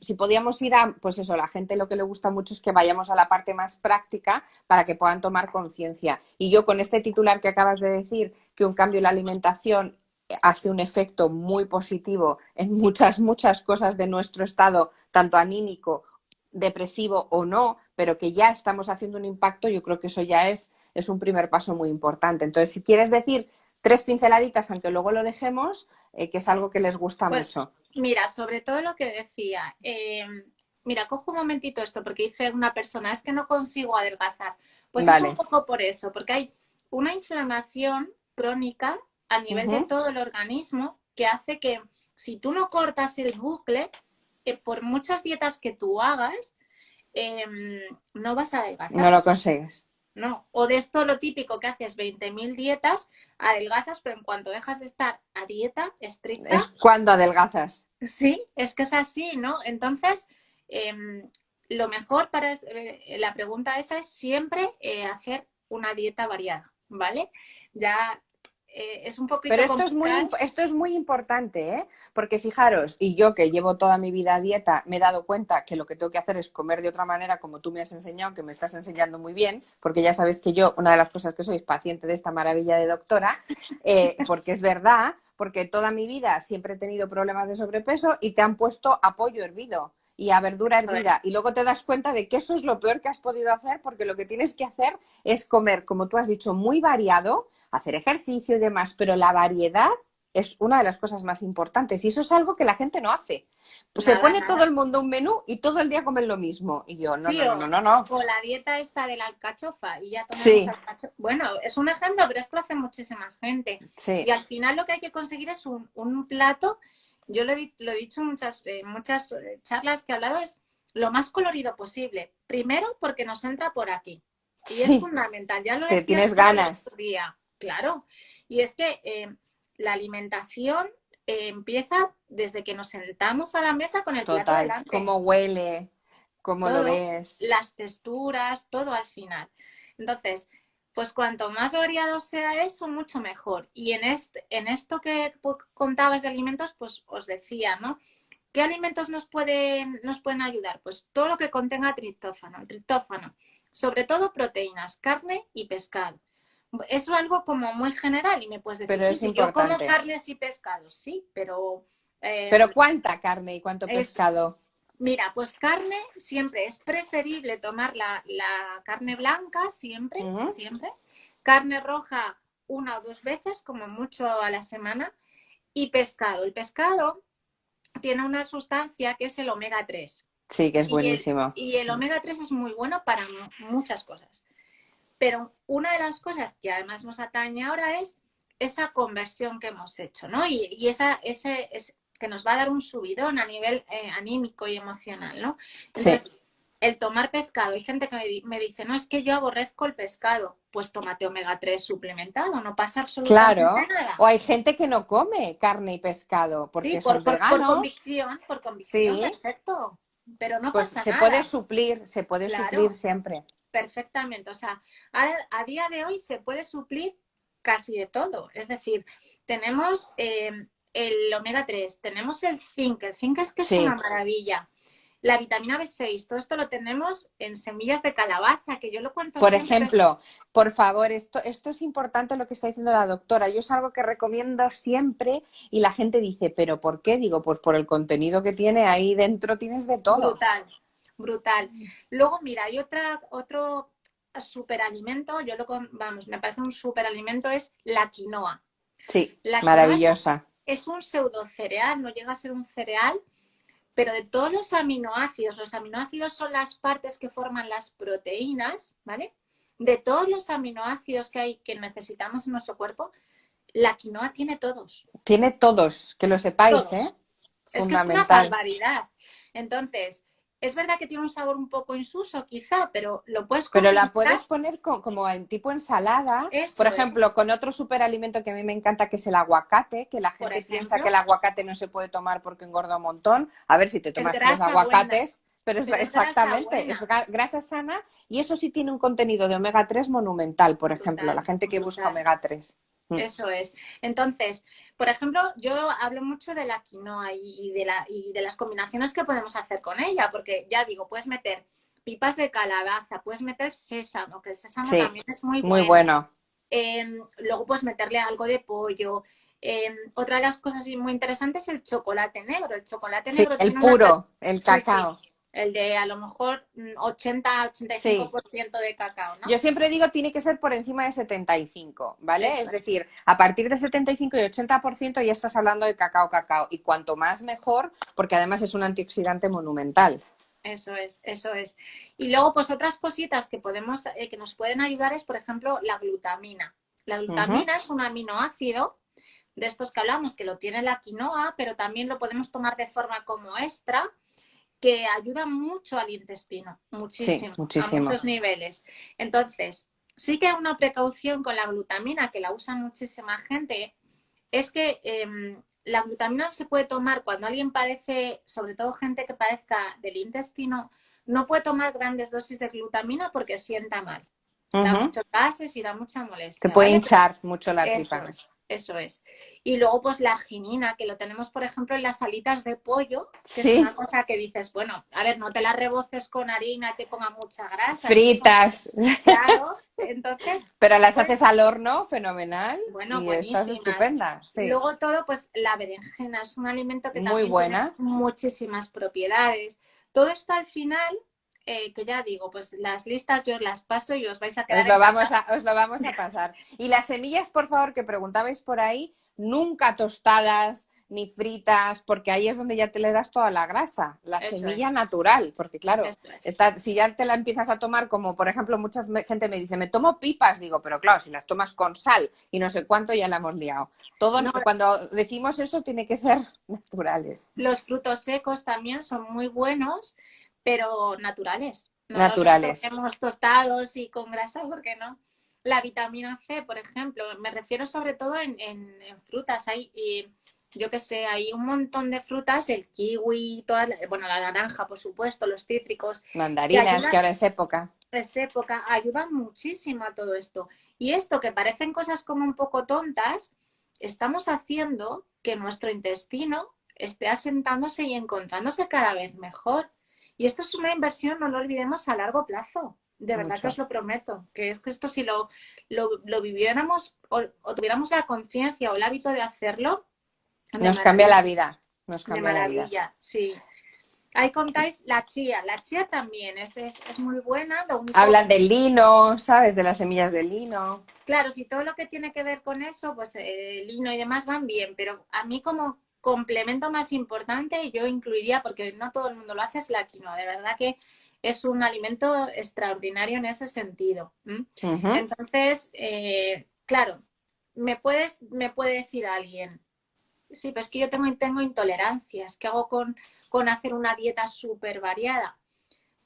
Si podíamos ir a, pues eso, la gente lo que le gusta mucho es que vayamos a la parte más práctica para que puedan tomar conciencia. Y yo con este titular que acabas de decir, que un cambio en la alimentación hace un efecto muy positivo en muchas, muchas cosas de nuestro estado, tanto anímico, depresivo o no, pero que ya estamos haciendo un impacto, yo creo que eso ya es un primer paso muy importante. Entonces, si quieres decir tres pinceladitas, aunque luego lo dejemos, que es algo que les gusta pues mucho. mira, sobre todo lo que decía, mira, cojo un momentito esto porque dice una persona, es que no consigo adelgazar. Pues es un Vale. poco por eso, porque hay una inflamación crónica a nivel de Ujú. todo el organismo que hace que si tú no cortas el bucle, por muchas dietas que tú hagas, no vas a No adelgazar. lo consigues. No, o de esto lo típico que haces 20.000 dietas, adelgazas, pero en cuanto dejas de estar a dieta estricta, Es cuando adelgazas. sí, es que es así, ¿no? Entonces, lo mejor para la pregunta esa es siempre hacer una dieta variada, ¿vale? Ya es un poquito Pero complicado. esto es muy importante, ¿eh? Porque fijaros, y yo que llevo toda mi vida a dieta, me he dado cuenta que lo que tengo que hacer es comer de otra manera, como tú me has enseñado, que me estás enseñando muy bien, porque ya sabes que yo, una de las cosas que soy, es paciente de esta maravilla de doctora, porque es verdad, porque toda mi vida siempre he tenido problemas de sobrepeso y te han puesto a pollo hervido y a verdura Eso es. hervida. Y luego te das cuenta de que eso es lo peor que has podido hacer, porque lo que tienes que hacer es comer, como tú has dicho, muy variado, hacer ejercicio y demás, pero la variedad es una de las cosas más importantes y eso es algo que la gente no hace. Pues se Nada, pone todo nada. el mundo un menú y todo el día comen lo mismo. Y yo, no, Sí, no, no, no, no, no. o la dieta esta de la alcachofa y ya tomemos Sí, alcachofa. Bueno, es un ejemplo, pero es que lo hace muchísima gente. Y sí, al final lo que hay que conseguir es un plato, yo lo he dicho en muchas charlas que he hablado, es lo más colorido posible. Primero porque nos entra por aquí. Y es sí, fundamental. Ya lo que decías tienes tú el otro ganas. día. Claro. Y es que la alimentación empieza desde que nos sentamos a la mesa con el plato Total. delante. Cómo huele, cómo lo Todo, ves. las texturas, todo al final. Entonces, pues cuanto más variado sea eso, mucho mejor. Y en esto que contabas de alimentos, pues os decía, ¿no? ¿Qué alimentos nos pueden ayudar? Pues todo lo que contenga triptófano. El triptófano, sobre todo proteínas, carne y pescado. Es algo como muy general y me puedes decir, Pero sí, es sí, yo como importante. carnes y pescados, sí, pero Pero ¿cuánta carne y cuánto es pescado? mira, pues carne siempre es preferible tomar la carne blanca, siempre, Ujú. siempre. Carne roja una o dos veces, como mucho a la semana. Y pescado. El pescado tiene una sustancia que es el omega 3. Sí, que es Y buenísimo. y el omega 3 es muy bueno para muchas cosas. Pero una de las cosas que además nos atañe ahora es esa conversión que hemos hecho, ¿no? Y que nos va a dar un subidón a nivel anímico y emocional, ¿no? Sí. Entonces, el tomar pescado, hay gente que me dice, no, es que yo aborrezco el pescado, pues tómate omega 3 suplementado, no pasa absolutamente Claro. nada. O hay gente que no come carne y pescado Sí, porque son veganos. por convicción, Sí, perfecto, pero no pues pasa nada, se puede suplir claro. siempre. Perfectamente. O sea, a día de hoy se puede suplir casi de todo. Es decir, tenemos el omega 3, tenemos el zinc es que es una Sí. maravilla. La vitamina B6, todo esto lo tenemos en semillas de calabaza, que yo lo cuento Por siempre. ejemplo, por favor, esto es importante lo que está diciendo la doctora. Yo es algo que recomiendo siempre y la gente dice, ¿pero por qué? Digo, pues por el contenido que tiene ahí dentro tienes de todo. Brutal, brutal. Luego, mira, hay otro superalimento, vamos, me parece un superalimento, es la quinoa. Sí, La quinoa maravillosa. es un pseudo cereal, no llega a ser un cereal, pero de todos los aminoácidos son las partes que forman las proteínas, ¿vale? De todos los aminoácidos que hay que necesitamos en nuestro cuerpo, la quinoa tiene todos, Tiene todos, que lo sepáis, ¿eh? todos. Es que es una Fundamental. barbaridad. Entonces, es verdad que tiene un sabor un poco insuso, quizá, pero lo puedes Pero la complementar. puedes poner como en tipo ensalada, por Eso es. ejemplo, con otro superalimento que a mí me encanta, que es el aguacate, que la Por gente piensa que ejemplo, el aguacate no se puede tomar porque engorda un montón. A ver si te es tomas tres grasa buena, aguacates, pero es pero es grasa exactamente, es buena. grasa sana y eso sí tiene un contenido de omega 3 monumental, por ejemplo, la Brutal, gente que busca brutal. omega 3. Eso es. Entonces, por ejemplo, yo hablo mucho de la quinoa y de las combinaciones que podemos hacer con ella, porque ya digo, puedes meter pipas de calabaza, puedes meter sésamo, que el sésamo Sí, también es muy muy bueno. bueno. Luego puedes meterle algo de pollo. Otra de las cosas muy interesantes es el chocolate negro. El chocolate Sí, negro el tiene una... puro, el Sí, sí, cacao. el de a lo mejor 80 Sí, 85% de cacao, ¿no? yo siempre digo tiene que ser por encima de 75, ¿vale? Eso Es es. decir, a partir de 75 y 80% ya estás hablando de cacao, cacao. Y cuanto más mejor, porque además es un antioxidante monumental. Eso es, eso es. Y luego, pues otras cositas que podemos, que nos pueden ayudar es, por ejemplo, la glutamina. La Ujú. glutamina es un aminoácido de estos que hablamos, que lo tiene la quinoa, pero también lo podemos tomar de forma como extra, que ayuda mucho al intestino, Sí, muchísimo, a muchísimo. muchos niveles. Entonces, sí que hay una precaución con la glutamina, que la usa muchísima gente, es que la glutamina no se puede tomar cuando alguien padece, sobre todo gente que padezca del intestino, no puede tomar grandes dosis de glutamina porque sienta mal. Da Ujú. muchos gases y da mucha Te molestia, puede ¿vale? hinchar mucho la Eso tripa. es. Eso es. Y luego, pues la arginina, que lo tenemos, por ejemplo, en las alitas de pollo, que es una Sí, cosa que dices, bueno, a ver, no te la reboces con harina y te ponga mucha grasa, eso no. fritas. Claro, entonces, Pero las pues, haces al horno, fenomenal, bueno, y estás buenísimas. estupenda, sí. Luego todo, pues la berenjena es un alimento que Muy también tiene buena. muchísimas propiedades. Todo esto al final, que ya digo, pues las listas yo las paso y os vais a quedar encantados. Os lo vamos a pasar. Y las semillas, por favor, que preguntabais por ahí, nunca tostadas ni fritas, porque ahí es donde ya te le das toda la grasa. La Eso semilla es, natural, porque claro, eso es. está, si ya te la empiezas a tomar, como por ejemplo, gente me dice, me tomo pipas, digo, pero claro, si las tomas con sal y no sé cuánto, ya la hemos liado. Todo, No, cuando decimos eso, tiene que ser naturales. los frutos secos también son muy buenos, pero naturales. No los Naturales. retomemos tostados y con grasa, porque no. La vitamina C, por ejemplo, me refiero sobre todo en frutas. Hay, yo qué sé, hay un montón de frutas, el kiwi, bueno, la naranja, por supuesto, los cítricos, que Mandarinas, que ayudan, ahora es época. es época, ayudan muchísimo a todo esto. Y esto, que parecen cosas como un poco tontas, estamos haciendo que nuestro intestino esté asentándose y encontrándose cada vez mejor. Y esto es una inversión, no lo olvidemos, a largo plazo. De verdad que os Mucho. lo prometo. Que es que esto, si lo viviéramos o tuviéramos la conciencia o el hábito de hacerlo, de Nos cambia la maravilla. vida. Nos De cambia la vida. maravilla, sí. Ahí contáis la chía. La chía también es muy buena. Lo único, Hablan del lino, ¿sabes? De las semillas del lino. claro, si todo lo que tiene que ver con eso, pues el lino y demás van bien, pero a mí como complemento más importante yo incluiría, porque no todo el mundo lo hace, es la quinoa. De verdad que es un alimento extraordinario en ese sentido. Ujú. Entonces, claro, me puede decir alguien, sí, pues que yo tengo intolerancias, ¿qué hago con hacer una dieta súper variada?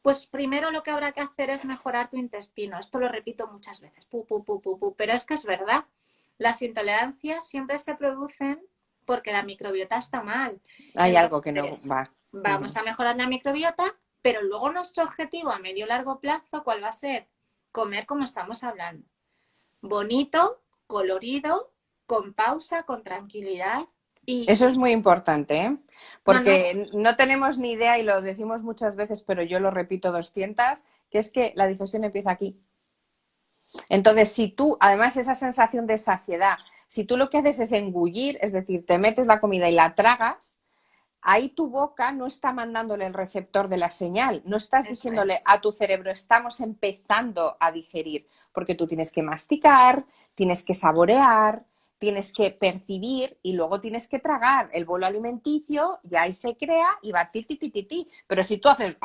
Pues primero lo que habrá que hacer es mejorar tu intestino. Esto lo repito muchas veces, pero es que es verdad. Las intolerancias siempre se producen porque la microbiota está mal. Hay algo que no Entonces, va. vamos Ujú. a mejorar la microbiota, pero luego nuestro objetivo a medio y largo plazo, ¿cuál va a ser? Comer como estamos hablando. Bonito, colorido, con pausa, con tranquilidad Eso es y muy importante, ¿eh? no, no, Porque no tenemos ni idea, y lo decimos muchas veces, pero yo lo repito 200, que es que la digestión empieza aquí. Entonces, si tú, además, esa sensación de saciedad, si tú lo que haces es engullir, es decir, te metes la comida y la tragas, ahí tu boca no está mandándole el receptor de la señal, no estás eso diciéndole es. a tu cerebro, estamos empezando a digerir, porque tú tienes que masticar, tienes que saborear, tienes que percibir y luego tienes que tragar el bolo alimenticio y ahí se crea y va ti, ti, ti, ti, ti. Pero si tú haces,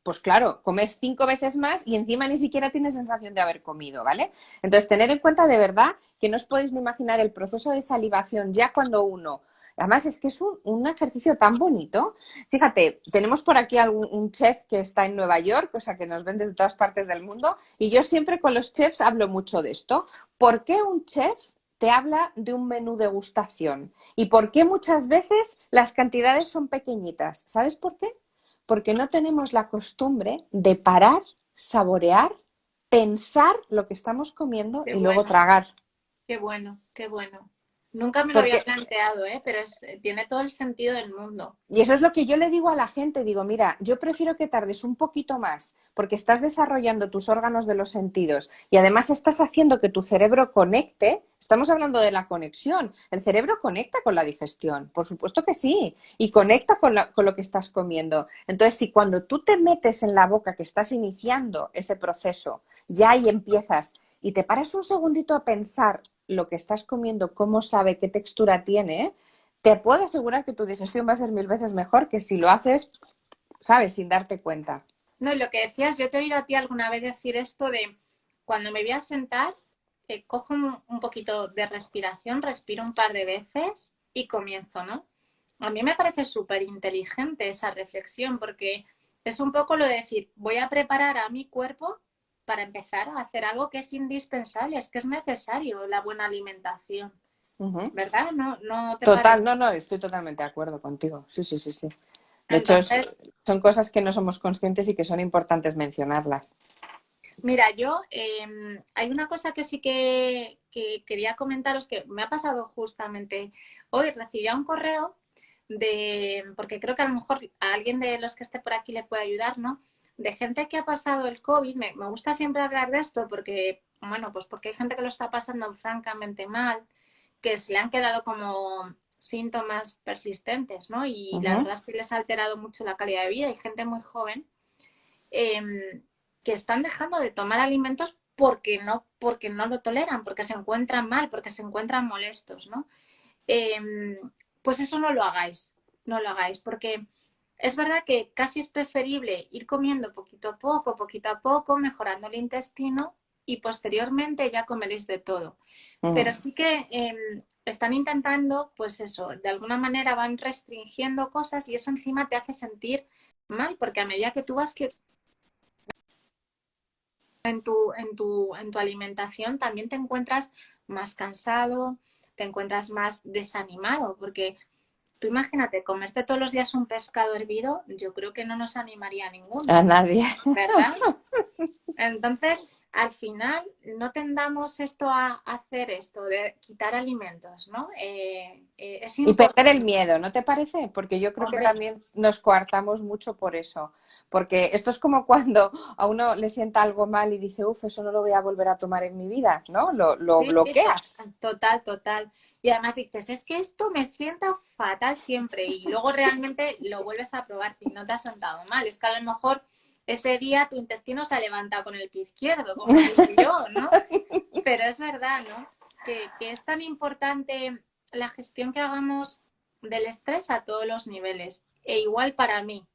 pues claro, comes 5 veces más y encima ni siquiera tienes sensación de haber comido, ¿vale? Entonces, tener en cuenta de verdad que no os podéis ni imaginar el proceso de salivación ya cuando uno. Además, es que es un ejercicio tan bonito. Fíjate, tenemos por aquí un chef que está en Nueva York, o sea, que nos ven desde todas partes del mundo, y yo siempre con los chefs hablo mucho de esto. ¿Por qué un chef te habla de un menú degustación? ¿Y por qué muchas veces las cantidades son pequeñitas? ¿Sabes por qué? Porque no tenemos la costumbre de parar, saborear, pensar lo que estamos comiendo Qué y luego bueno. tragar. Qué bueno, qué bueno. Nunca me lo había Porque planteado, ¿eh? Pero tiene todo el sentido del mundo. y eso es lo que yo le digo a la gente, digo, mira, yo prefiero que tardes un poquito más porque estás desarrollando tus órganos de los sentidos y además estás haciendo que tu cerebro conecte. Estamos hablando de la conexión. El cerebro conecta con la digestión, por supuesto que sí, y conecta con lo que estás comiendo. Entonces, si cuando tú te metes en la boca que estás iniciando ese proceso, ya ahí empiezas y te paras un segundito a pensar lo que estás comiendo, cómo sabe, qué textura tiene, te puedo asegurar que tu digestión va a ser 1000 veces mejor que si lo haces, ¿sabes? Sin darte cuenta. No, y lo que decías, yo te he oído a ti alguna vez decir esto de cuando me voy a sentar, cojo un poquito de respiración, respiro un par de veces y comienzo, ¿no? A mí me parece súper inteligente esa reflexión porque es un poco lo de decir, voy a preparar a mi cuerpo para empezar a hacer algo que es indispensable, es que es necesario la buena alimentación, Ujú. ¿verdad? ¿No, no te Total, parece? no, no, estoy totalmente de acuerdo contigo. Sí, sí, sí, sí. De hecho, Entonces, son cosas que no somos conscientes y que son importantes mencionarlas. mira, yo hay una cosa que sí que quería comentaros que me ha pasado justamente hoy. Recibía un correo porque creo que a lo mejor a alguien de los que esté por aquí le puede ayudar, ¿no? De gente que ha pasado el COVID. Me gusta siempre hablar de esto porque, bueno, pues porque hay gente que lo está pasando francamente mal, que se le han quedado como síntomas persistentes, ¿no? Y la verdad es que les ha alterado mucho la calidad de vida. Hay gente muy joven que están dejando de tomar alimentos porque no lo toleran, porque se encuentran mal, porque se encuentran molestos, ¿no? Pues eso no lo hagáis, no lo hagáis, porque es verdad que casi es preferible ir comiendo poquito a poco, mejorando el intestino y posteriormente ya comeréis de todo. Pero sí que están intentando, pues eso, de alguna manera van restringiendo cosas y eso encima te hace sentir mal, porque a medida que tú vas en tu alimentación también te encuentras más cansado, te encuentras más desanimado, porque tú imagínate, comerte todos los días un pescado hervido, yo creo que no nos animaría a ninguno, A nadie. ¿verdad? Entonces, al final, no tendamos esto a hacer esto de quitar alimentos, ¿no? Es Y perder el importante. miedo, ¿no te parece? Porque yo creo que Hombre, también nos coartamos mucho por eso. Porque esto es como cuando a uno le sienta algo mal y dice, uff, eso no lo voy a volver a tomar en mi vida, ¿no? Lo sí, sí, bloqueas. total, total. Y además dices, es que esto me sienta fatal siempre y luego realmente lo vuelves a probar y no te has sentado mal. Es que a lo mejor ese día tu intestino se ha levantado con el pie izquierdo, como digo yo, ¿no? Pero es verdad, ¿no? Que es tan importante la gestión que hagamos del estrés a todos los niveles. E igual para mí,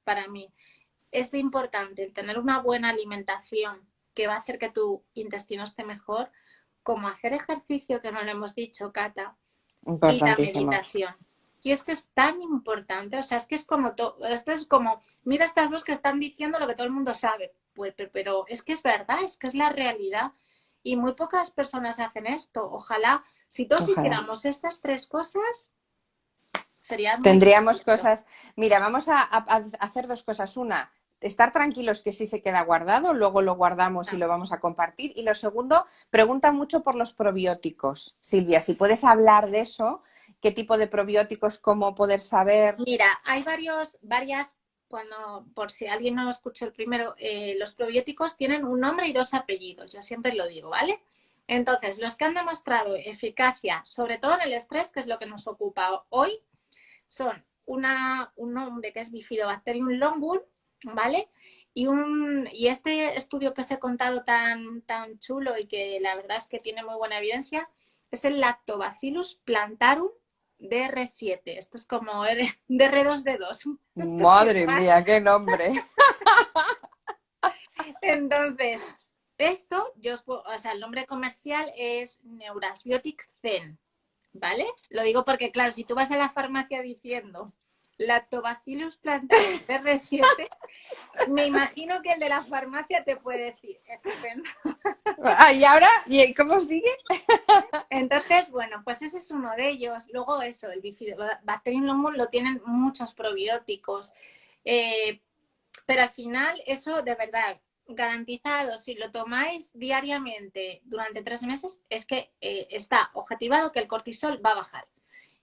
es importante el tener una buena alimentación que va a hacer que tu intestino esté mejor, como hacer ejercicio, que no lo hemos dicho, Cata, y la Importantísimo. meditación. Y es que es tan importante, o sea, es que es como, esto es como, mira estas dos que están diciendo lo que todo el mundo sabe, pues, pero es que es verdad, es que es la realidad. Y muy pocas personas hacen esto. Ojalá, si todos Ojalá. hiciéramos estas tres cosas, sería muy Tendríamos distinto. cosas. Mira, vamos a hacer dos cosas. Una, estar tranquilos que sí se queda guardado, luego lo guardamos y lo vamos a compartir. Y lo segundo, pregunta mucho por los probióticos. Silvia, si puedes hablar de eso, qué tipo de probióticos, cómo poder saber. Mira, hay varias, por si alguien no lo escuchó el primero, los probióticos tienen un nombre y dos apellidos, yo siempre lo digo, ¿vale? Entonces, los que han demostrado eficacia, sobre todo en el estrés, que es lo que nos ocupa hoy, son un nombre que es Bifidobacterium longum, ¿vale? Y este estudio que os he contado tan chulo y que la verdad es que tiene muy buena evidencia, es el Lactobacillus plantarum DR7. Esto es como DR2D2. Esto es Madre igual. mía, qué nombre. Entonces, o sea, el nombre comercial es Neurasbiotic Zen, ¿vale? Lo digo porque, claro, si tú vas a la farmacia diciendo Lactobacillus plantarum DR7, me imagino que el de la farmacia te puede decir, estupendo. ¿Y ahora? ¿Y cómo sigue? Entonces, bueno, pues ese es uno de ellos. Luego eso, el Bifidobacterium longum lo tienen muchos probióticos. Pero al final, eso de verdad, garantizado, si lo tomáis diariamente durante 3 meses, es que está objetivado que el cortisol va a bajar.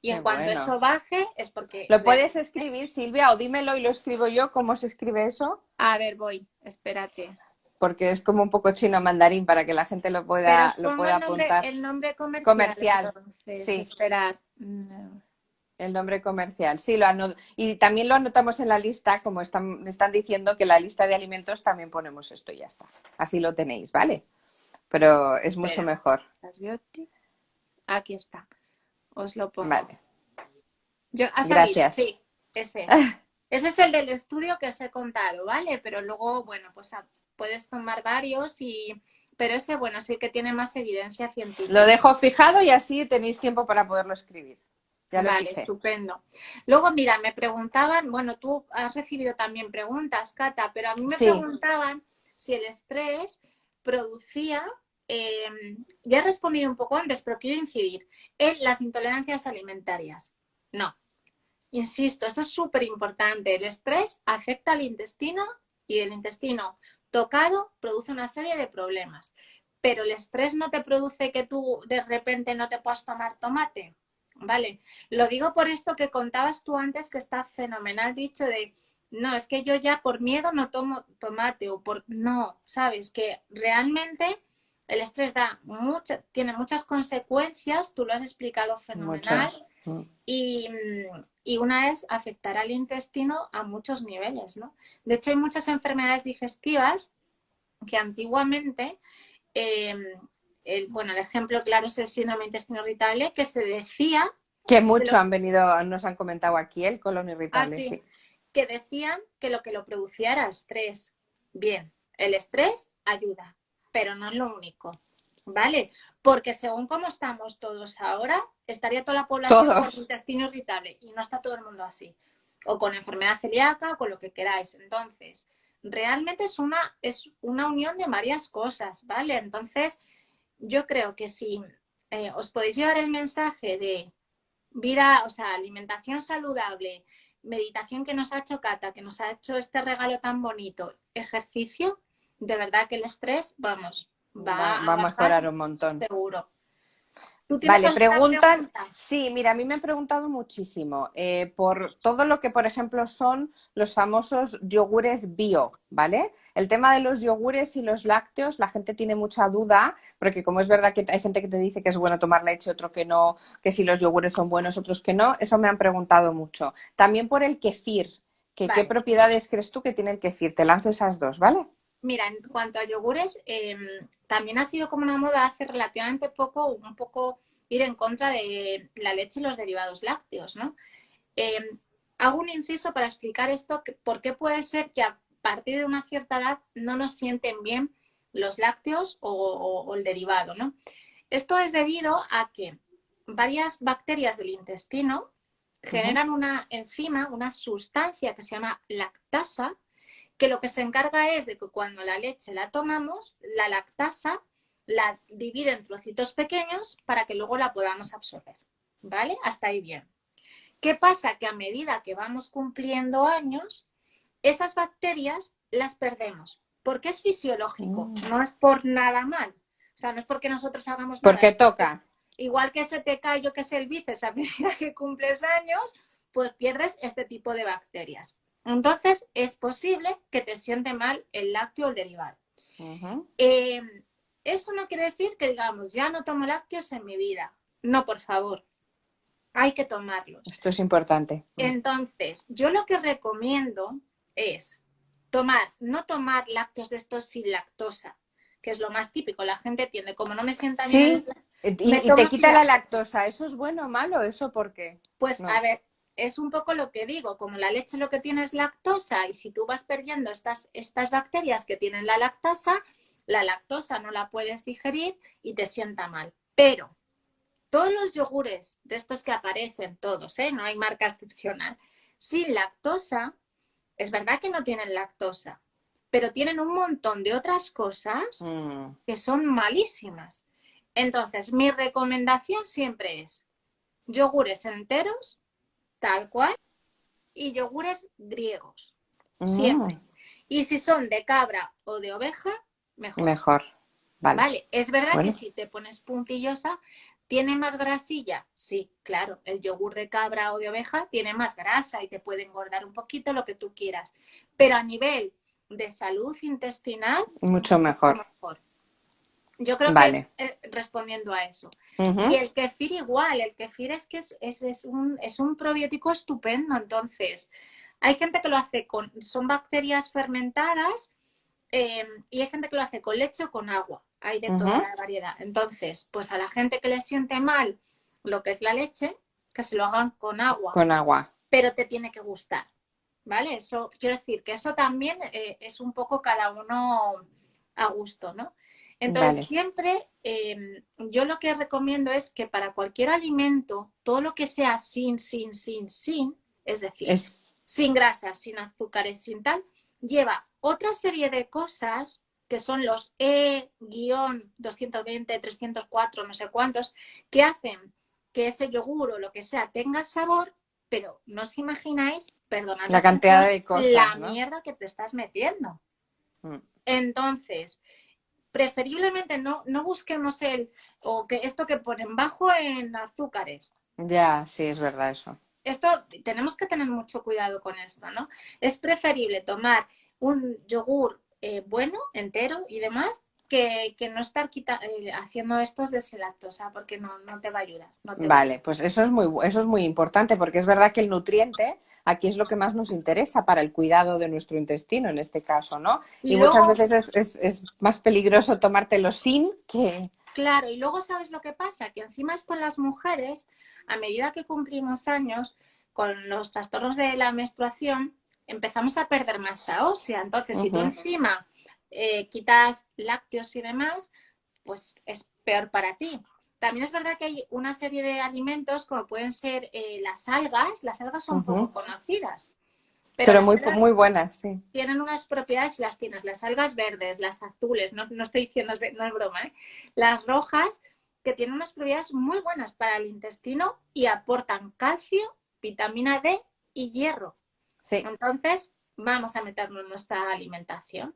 Y Qué en cuanto bueno. eso baje, es porque... ¿Lo puedes escribir, Silvia, o dímelo y lo escribo yo? ¿Cómo se escribe eso? A ver, voy, espérate. Porque es como un poco chino mandarín para que la gente Pero os lo pongo pueda apuntar. el nombre comercial, Comercial, entonces, sí, esperar. No. el nombre comercial. Sí, y también lo anotamos en la lista, como están diciendo que en la lista de alimentos también ponemos esto y ya está. Así lo tenéis, ¿vale? Pero es mucho Espera. mejor. Aquí está. Os lo pongo. Vale, Ha salido, gracias. sí, ese es. Ese es el del estudio que os he contado, ¿vale? Pero luego, bueno, pues puedes tomar varios pero ese, bueno, sí que tiene más evidencia Lo científica. dejo fijado y así tenéis tiempo para poderlo escribir. Ya lo Vale, fijé. estupendo. Luego, mira, me preguntaban, bueno, tú has recibido también preguntas, Cata, pero a mí me Sí, preguntaban si el estrés producía, ya he respondido un poco antes, pero quiero incidir, en las intolerancias alimentarias. No, insisto, esto es súper importante. El estrés afecta al intestino y el intestino tocado produce una serie de problemas. pero el estrés no te produce que tú de repente no te puedas tomar tomate, ¿vale? Lo digo por esto que contabas tú antes, que está fenomenal dicho de, no, es que yo ya por miedo no tomo tomate o por... No, sabes que realmente el estrés tiene muchas consecuencias, tú lo has explicado fenomenal. Muchos. Y, y una es afectar al intestino a muchos niveles, ¿no? De hecho, hay muchas enfermedades digestivas que antiguamente, bueno, el ejemplo claro es el síndrome de intestino irritable, que se decía... Que mucho nos han comentado aquí, el colon irritable, sí. Que decían que lo producía era estrés. Bien, el estrés ayuda, pero no es lo único, ¿vale? Porque según cómo estamos todos ahora, estaría toda la población con intestino irritable y no está todo el mundo así. O con enfermedad celíaca o con lo que queráis. Entonces, realmente es una unión de varias cosas, ¿vale? Entonces, yo creo que si os podéis llevar el mensaje de vida, o sea, alimentación saludable, meditación que nos ha hecho Cata, que nos ha hecho este regalo tan bonito, ejercicio, de verdad que el estrés, vamos, va a mejorar un montón. Seguro. Vale, preguntan, sí, mira, a mí me han preguntado muchísimo por todo lo que, por ejemplo, son los famosos yogures bio, ¿vale? El tema de los yogures y los lácteos, la gente tiene mucha duda, porque como es verdad que hay gente que te dice que es bueno tomar leche, otro que no, que si los yogures son buenos, otros que no, eso me han preguntado mucho. También por el kefir, que vale. ¿Qué propiedades crees tú que tiene el kefir? Te lanzo esas dos, ¿vale? Mira, en cuanto a yogures, también ha sido como una moda hace relativamente poco, un poco ir en contra de la leche y los derivados lácteos, ¿no? Hago un inciso para explicar esto, por qué puede ser que a partir de una cierta edad no nos sienten bien los lácteos o el derivado, ¿no? Esto es debido a que varias bacterias del intestino generan una enzima, una sustancia que se llama lactasa, que lo que se encarga es de que cuando la leche la tomamos, la lactasa la divide en trocitos pequeños para que luego la podamos absorber, ¿vale? Hasta ahí bien. ¿Qué pasa? Que a medida que vamos cumpliendo años, esas bacterias las perdemos, porque es fisiológico, no es por nada mal. O sea, no es porque nosotros hagamos nada. Porque toca. Igual que se te cae, yo que sé, el bíceps a medida que cumples años, pues pierdes este tipo de bacterias. Entonces, es posible que te siente mal el lácteo o el derivado. Eso no quiere decir que digamos, ya no tomo lácteos en mi vida. No, por favor. Hay que tomarlos. Esto es importante. Entonces, yo lo que recomiendo es no tomar lácteos de estos sin lactosa, que es lo más típico. La gente tiende, como no me sienta bien. Y te quita la lactosa. ¿Eso es bueno o malo? ¿Eso por qué? Pues no. A ver, es un poco lo que digo, como la leche lo que tiene es lactosa y si tú vas perdiendo estas bacterias que tienen la lactosa no la puedes digerir y te sienta mal. Pero todos los yogures de estos que aparecen, todos, no hay marca excepcional, sin lactosa, es verdad que no tienen lactosa, pero tienen un montón de otras cosas que son malísimas. Entonces, mi recomendación siempre es yogures enteros, tal cual, y yogures griegos, siempre. Y si son de cabra o de oveja, mejor. Vale. Es verdad que si te pones puntillosa, ¿tiene más grasilla? Sí, claro, el yogur de cabra o de oveja tiene más grasa y te puede engordar un poquito, lo que tú quieras. Pero a nivel de salud intestinal, mucho mejor. Yo creo que respondiendo a eso. Y el kefir igual, el kefir es un probiótico estupendo. Entonces, hay gente que lo hace son bacterias fermentadas y hay gente que lo hace con leche o con agua. Hay de toda la variedad. Entonces, pues a la gente que le siente mal lo que es la leche, que se lo hagan con agua. Con agua. Pero te tiene que gustar, ¿vale? Eso, quiero decir que eso también es un poco cada uno a gusto, ¿no? Entonces, siempre yo lo que recomiendo es que para cualquier alimento, todo lo que sea sin, es decir, sin grasas, sin azúcares, sin tal, lleva otra serie de cosas que son los E-220, 304, no sé cuántos, que hacen que ese yogur o lo que sea tenga sabor, pero no os imagináis, perdonad la cantidad de cosas, la mierda que te estás metiendo. Entonces, preferiblemente no busquemos o que esto que ponen bajo en azúcares. Ya, sí, es verdad eso. Esto, tenemos que tener mucho cuidado con esto, ¿no? Es preferible tomar un yogur bueno, entero y demás, que no estar haciendo estos de sin lactosa, porque no te va a ayudar, no te va a Vale, ayudar. pues eso es muy importante porque es verdad que el nutriente aquí es lo que más nos interesa para el cuidado de nuestro intestino en este caso, ¿no? Y Y muchas luego, veces es más peligroso tomártelo sin que... claro, y luego ¿sabes lo que pasa? Que encima esto en las mujeres, a medida que cumplimos años, con los trastornos de la menstruación, empezamos a perder masa ósea. Entonces, si tú Ujú, encima quitas lácteos y demás, pues es peor para ti. También es verdad que hay una serie de alimentos como pueden ser las algas son ujú. poco conocidas, pero Pero las muy, muy algas buenas, sí. tienen unas propiedades y las tienes, las algas verdes, las azules, no estoy diciendo, no es broma, ¿eh? Las rojas, que tienen unas propiedades muy buenas para el intestino y aportan calcio, vitamina D y hierro. Sí, Entonces, vamos a meterlo en nuestra alimentación,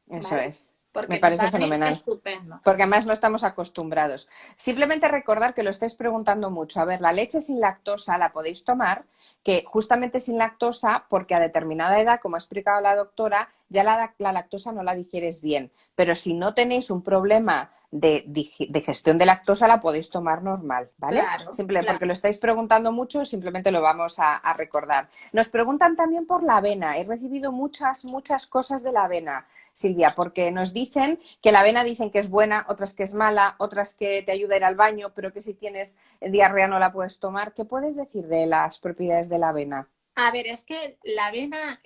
eso ¿vale? es. Me Porque nos va parece a venir fenomenal. estupendo. Porque además no estamos acostumbrados. Simplemente recordar que lo estáis preguntando mucho. A ver, la leche sin lactosa la podéis tomar, que justamente sin lactosa, porque a determinada edad, como ha explicado la doctora, ya la lactosa no la digieres bien. Pero si no tenéis un problema de gestión de lactosa, la podéis tomar normal, ¿vale? Claro, Simple, porque claro. lo estáis preguntando mucho, simplemente lo vamos a recordar. Nos preguntan también por la avena. He recibido muchas, muchas cosas de la avena, Silvia, porque nos dicen que la avena dicen que es buena, otras que es mala, otras que te ayuda a ir al baño, pero que si tienes diarrea no la puedes tomar. ¿Qué puedes decir de las propiedades de la avena? A ver, es que la avena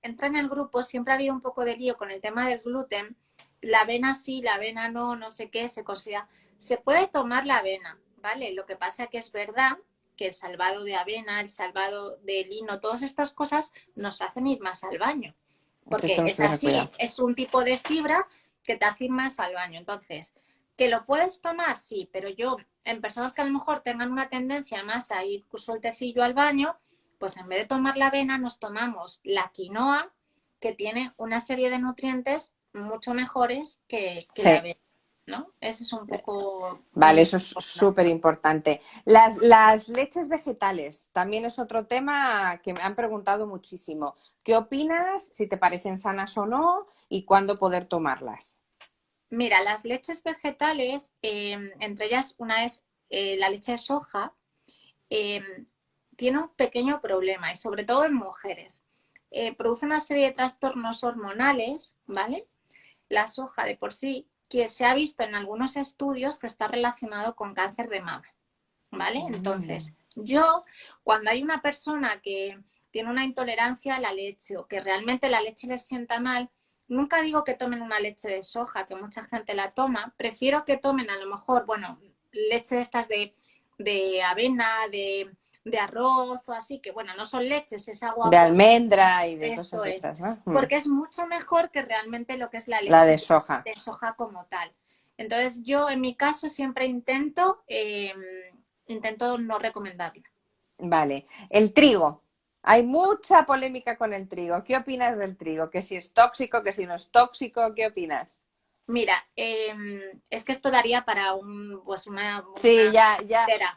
entra en el grupo, siempre ha habido un poco de lío con el tema del gluten. La avena sí, la avena no, no sé qué, se considera. Se puede tomar la avena, ¿vale? Lo que pasa que es verdad que el salvado de avena, el salvado de lino, todas estas cosas nos hacen ir más al baño. Entonces Porque tenemos es que tener así, cuidado. es un tipo de fibra que te hace ir más al baño. Entonces, ¿que lo puedes tomar? Sí, pero yo, en personas que a lo mejor tengan una tendencia más a ir sueltecillo al baño, pues en vez de tomar la avena nos tomamos la quinoa, que tiene una serie de nutrientes mucho mejores que la Sí. avena, ¿no? Ese es un poco Vale, mi eso es súper recomendación. importante. Las leches vegetales también es otro tema que me han preguntado muchísimo. ¿Qué opinas? Si te parecen sanas o no y cuándo poder tomarlas. Mira, las leches vegetales, entre ellas una es la leche de soja, eh, tiene un pequeño problema y sobre todo en mujeres. Produce una serie de trastornos hormonales, ¿vale? La soja de por sí, que se ha visto en algunos estudios que está relacionado con cáncer de mama, ¿vale? Mm. Entonces, yo, cuando hay una persona que tiene una intolerancia a la leche o que realmente la leche les sienta mal, nunca digo que tomen una leche de soja, que mucha gente la toma, prefiero que tomen a lo mejor, bueno, leche de estas de avena, de arroz o así, que bueno, no son leches, es agua De con... almendra y de Esto cosas de es, estas, ¿no? Mm. porque es mucho mejor que realmente lo que es la La leche de soja. de soja como tal. Entonces yo en mi caso siempre intento no recomendarla. Vale. El trigo. Hay mucha polémica con el trigo. ¿Qué opinas del trigo? ¿Que si es tóxico, que si no es tóxico? ¿Qué opinas? Mira, es que esto daría para Sí, una ya, entera.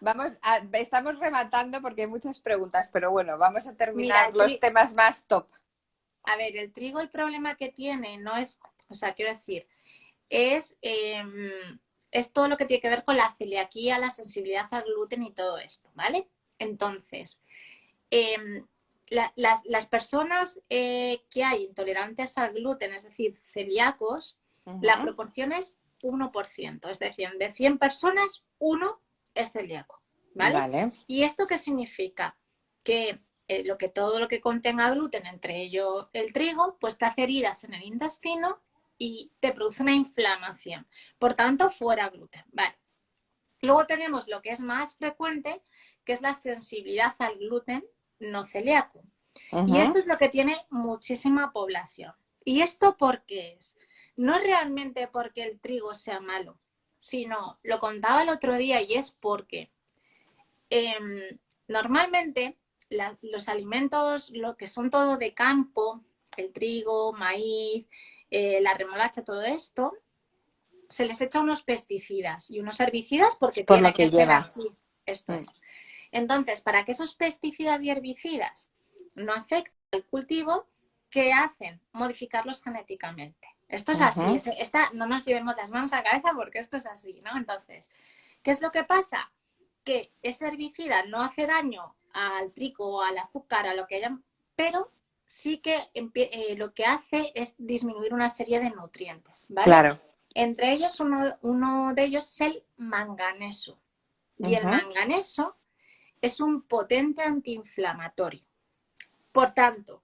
estamos rematando porque hay muchas preguntas, pero bueno, vamos a Mira, terminar los temas más top. a ver, el trigo el problema que tiene no es, o sea, quiero decir, es, es todo lo que tiene que ver con la celiaquía, la sensibilidad al gluten y todo esto, ¿vale? Entonces, eh, las personas que hay intolerantes al gluten, es decir, celíacos, la Ujú. proporción es 1%, es decir, de 100 personas, uno es celíaco, ¿vale? Vale, ¿Y esto qué significa? Que todo lo que contenga gluten, entre ellos el trigo, pues te hace heridas en el intestino y te produce una inflamación. Por tanto, fuera gluten, ¿vale? Luego tenemos lo que es más frecuente, que es la sensibilidad al gluten no celíaco. Y esto ujú. es lo que tiene muchísima población. ¿Y esto por qué es? No es realmente porque el trigo sea malo, sino, lo contaba el otro día y es porque normalmente los alimentos, lo que son todo de campo, el trigo, maíz, la remolacha, todo esto, se les echa unos pesticidas y unos herbicidas porque Por tiene lo que que ser lleva. así. Esto es. Entonces, para que esos pesticidas y herbicidas no afecten al cultivo, ¿qué hacen? Modificarlos genéticamente. Esto es así. No nos llevemos las manos a la cabeza porque esto es así, ¿no? Entonces, ¿qué es lo que pasa? Que ese herbicida no hace daño al trigo, al azúcar, a lo que hayan, pero sí que lo que hace es disminuir una serie de nutrientes, ¿vale? Claro. Entre ellos, uno de ellos es el manganeso. Y el manganeso es un potente antiinflamatorio. Por tanto,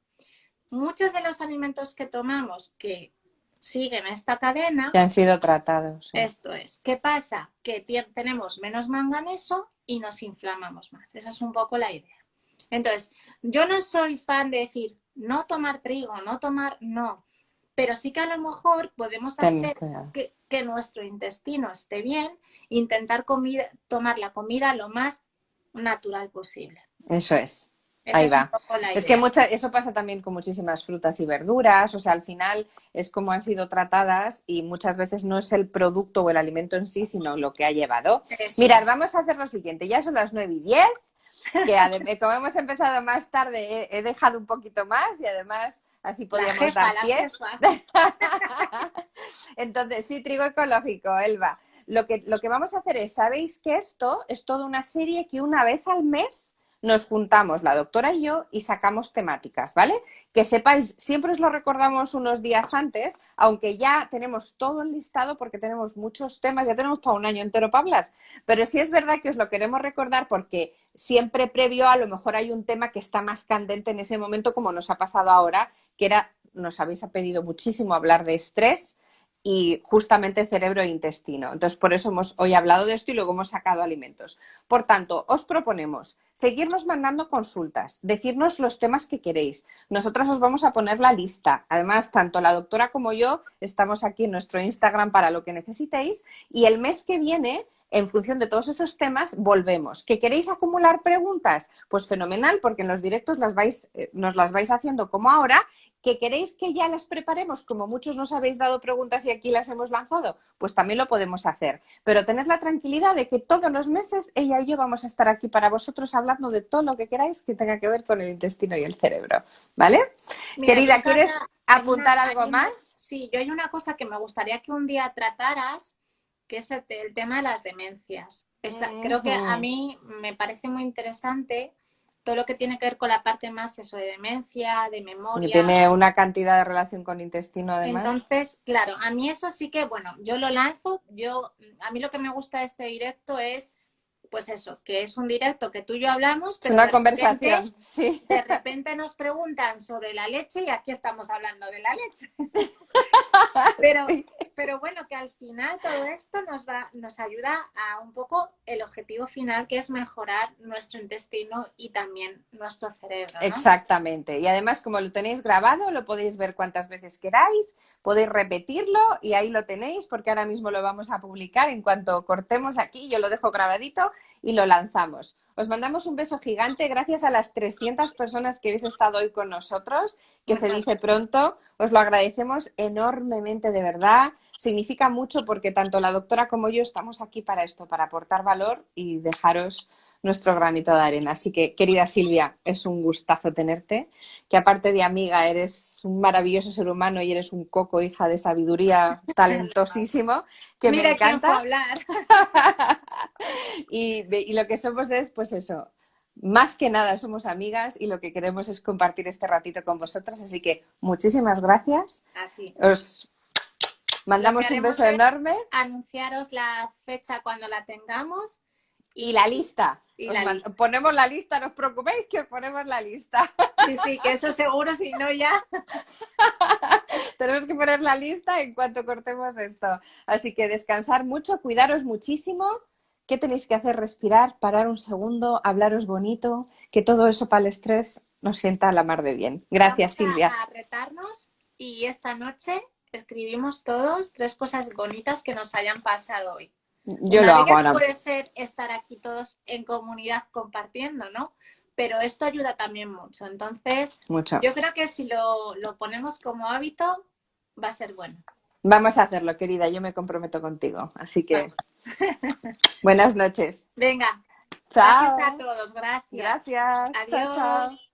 muchos de los alimentos que tomamos que siguen esta cadena, que han sido tratados. Sí. Esto es. ¿Qué pasa? Que tenemos menos manganeso y nos inflamamos más. Esa es un poco la idea. Entonces, yo no soy fan de decir no tomar trigo, no. Pero sí que a lo mejor podemos hacer que nuestro intestino esté bien, intentar tomar la comida lo más natural posible. Eso es. Esa Ahí es va. un poco la Es que idea. eso pasa también con muchísimas frutas y verduras, o sea, al final es como han sido tratadas y muchas veces no es el producto o el alimento en sí, sino lo que ha llevado. Mirad, vamos a hacer lo siguiente, ya son las 9:10, que como hemos empezado más tarde he dejado un poquito más y además así podíamos dar pie. Entonces, sí, trigo ecológico, Elba. Lo que vamos a hacer es, ¿sabéis que esto es toda una serie que una vez al mes nos juntamos la doctora y yo y sacamos temáticas, ¿vale? Que sepáis, siempre os lo recordamos unos días antes, aunque ya tenemos todo enlistado porque tenemos muchos temas, ya tenemos para un año entero para hablar, pero sí es verdad que os lo queremos recordar porque siempre previo a lo mejor hay un tema que está más candente en ese momento, como nos ha pasado ahora, que era, nos habéis pedido muchísimo hablar de estrés y justamente cerebro e intestino. Entonces, por eso hemos hoy hablado de esto y luego hemos sacado alimentos. Por tanto, os proponemos seguirnos mandando consultas, decirnos los temas que queréis. Nosotras os vamos a poner la lista. Además, tanto la doctora como yo estamos aquí en nuestro Instagram para lo que necesitéis y el mes que viene, en función de todos esos temas, volvemos. ¿Que queréis acumular preguntas? Pues fenomenal, porque en los directos nos las vais haciendo como ahora. ¿Que queréis que ya las preparemos, como muchos nos habéis dado preguntas y aquí las hemos lanzado? Pues también lo podemos hacer. Pero tened la tranquilidad de que todos los meses ella y yo vamos a estar aquí para vosotros hablando de todo lo que queráis que tenga que ver con el intestino y el cerebro. ¿Vale? Mira, Querida, ¿quieres apuntar algo más? Sí, yo hay una cosa que me gustaría que un día trataras, que es el tema de las demencias. Creo que a mí me parece muy interesante todo lo que tiene que ver con la parte más eso de demencia, de memoria. Y tiene una cantidad de relación con intestino además. Entonces, claro, a mí eso sí que, bueno, yo lo lanzo, a mí lo que me gusta de este directo es, pues eso, que es un directo que tú y yo hablamos, pero es una conversación, sí. De repente nos preguntan sobre la leche y aquí estamos hablando de la leche. Pero bueno, que al final todo esto nos ayuda a un poco el objetivo final, que es mejorar nuestro intestino y también nuestro cerebro, ¿no? Exactamente. Y además, como lo tenéis grabado, lo podéis ver cuantas veces queráis, podéis repetirlo y ahí lo tenéis, porque ahora mismo lo vamos a publicar en cuanto cortemos aquí, yo lo dejo grabadito y lo lanzamos. Os mandamos un beso gigante, gracias a las 300 personas que habéis estado hoy con nosotros, que se dice pronto, os lo agradecemos enormemente, de verdad. Significa mucho porque tanto la doctora como yo estamos aquí para esto, para aportar valor y dejaros nuestro granito de arena. Así que, querida Silvia, es un gustazo tenerte, que aparte de amiga eres un maravilloso ser humano y eres un coco, hija de sabiduría, talentosísimo, que Mira me encanta. Quién fue a hablar. y lo que somos es, pues eso, más que nada somos amigas y lo que queremos es compartir este ratito con vosotras. Así que muchísimas gracias. Así. Os mandamos un beso enorme. Anunciaros la fecha cuando la tengamos. Y la lista. lista. Ponemos la lista, no os preocupéis que os ponemos la lista. Sí, que eso seguro, si no ya. Tenemos que poner la lista en cuanto cortemos esto. Así que descansar mucho, cuidaros muchísimo. ¿Qué tenéis que hacer? Respirar, parar un segundo, hablaros bonito, que todo eso para el estrés nos sienta a la mar de bien. Gracias, Silvia. Vamos a retarnos y esta noche escribimos todos 3 cosas bonitas que nos hayan pasado hoy. Yo lo hago ahora. Puede ser estar aquí todos en comunidad compartiendo, ¿no? Pero esto ayuda también mucho. Entonces, yo creo que si lo ponemos como hábito, va a ser bueno. Vamos a hacerlo, querida, yo me comprometo contigo. Así que buenas noches. Venga, gracias a Chao. todos, gracias. Gracias. Chao, Adiós. chao.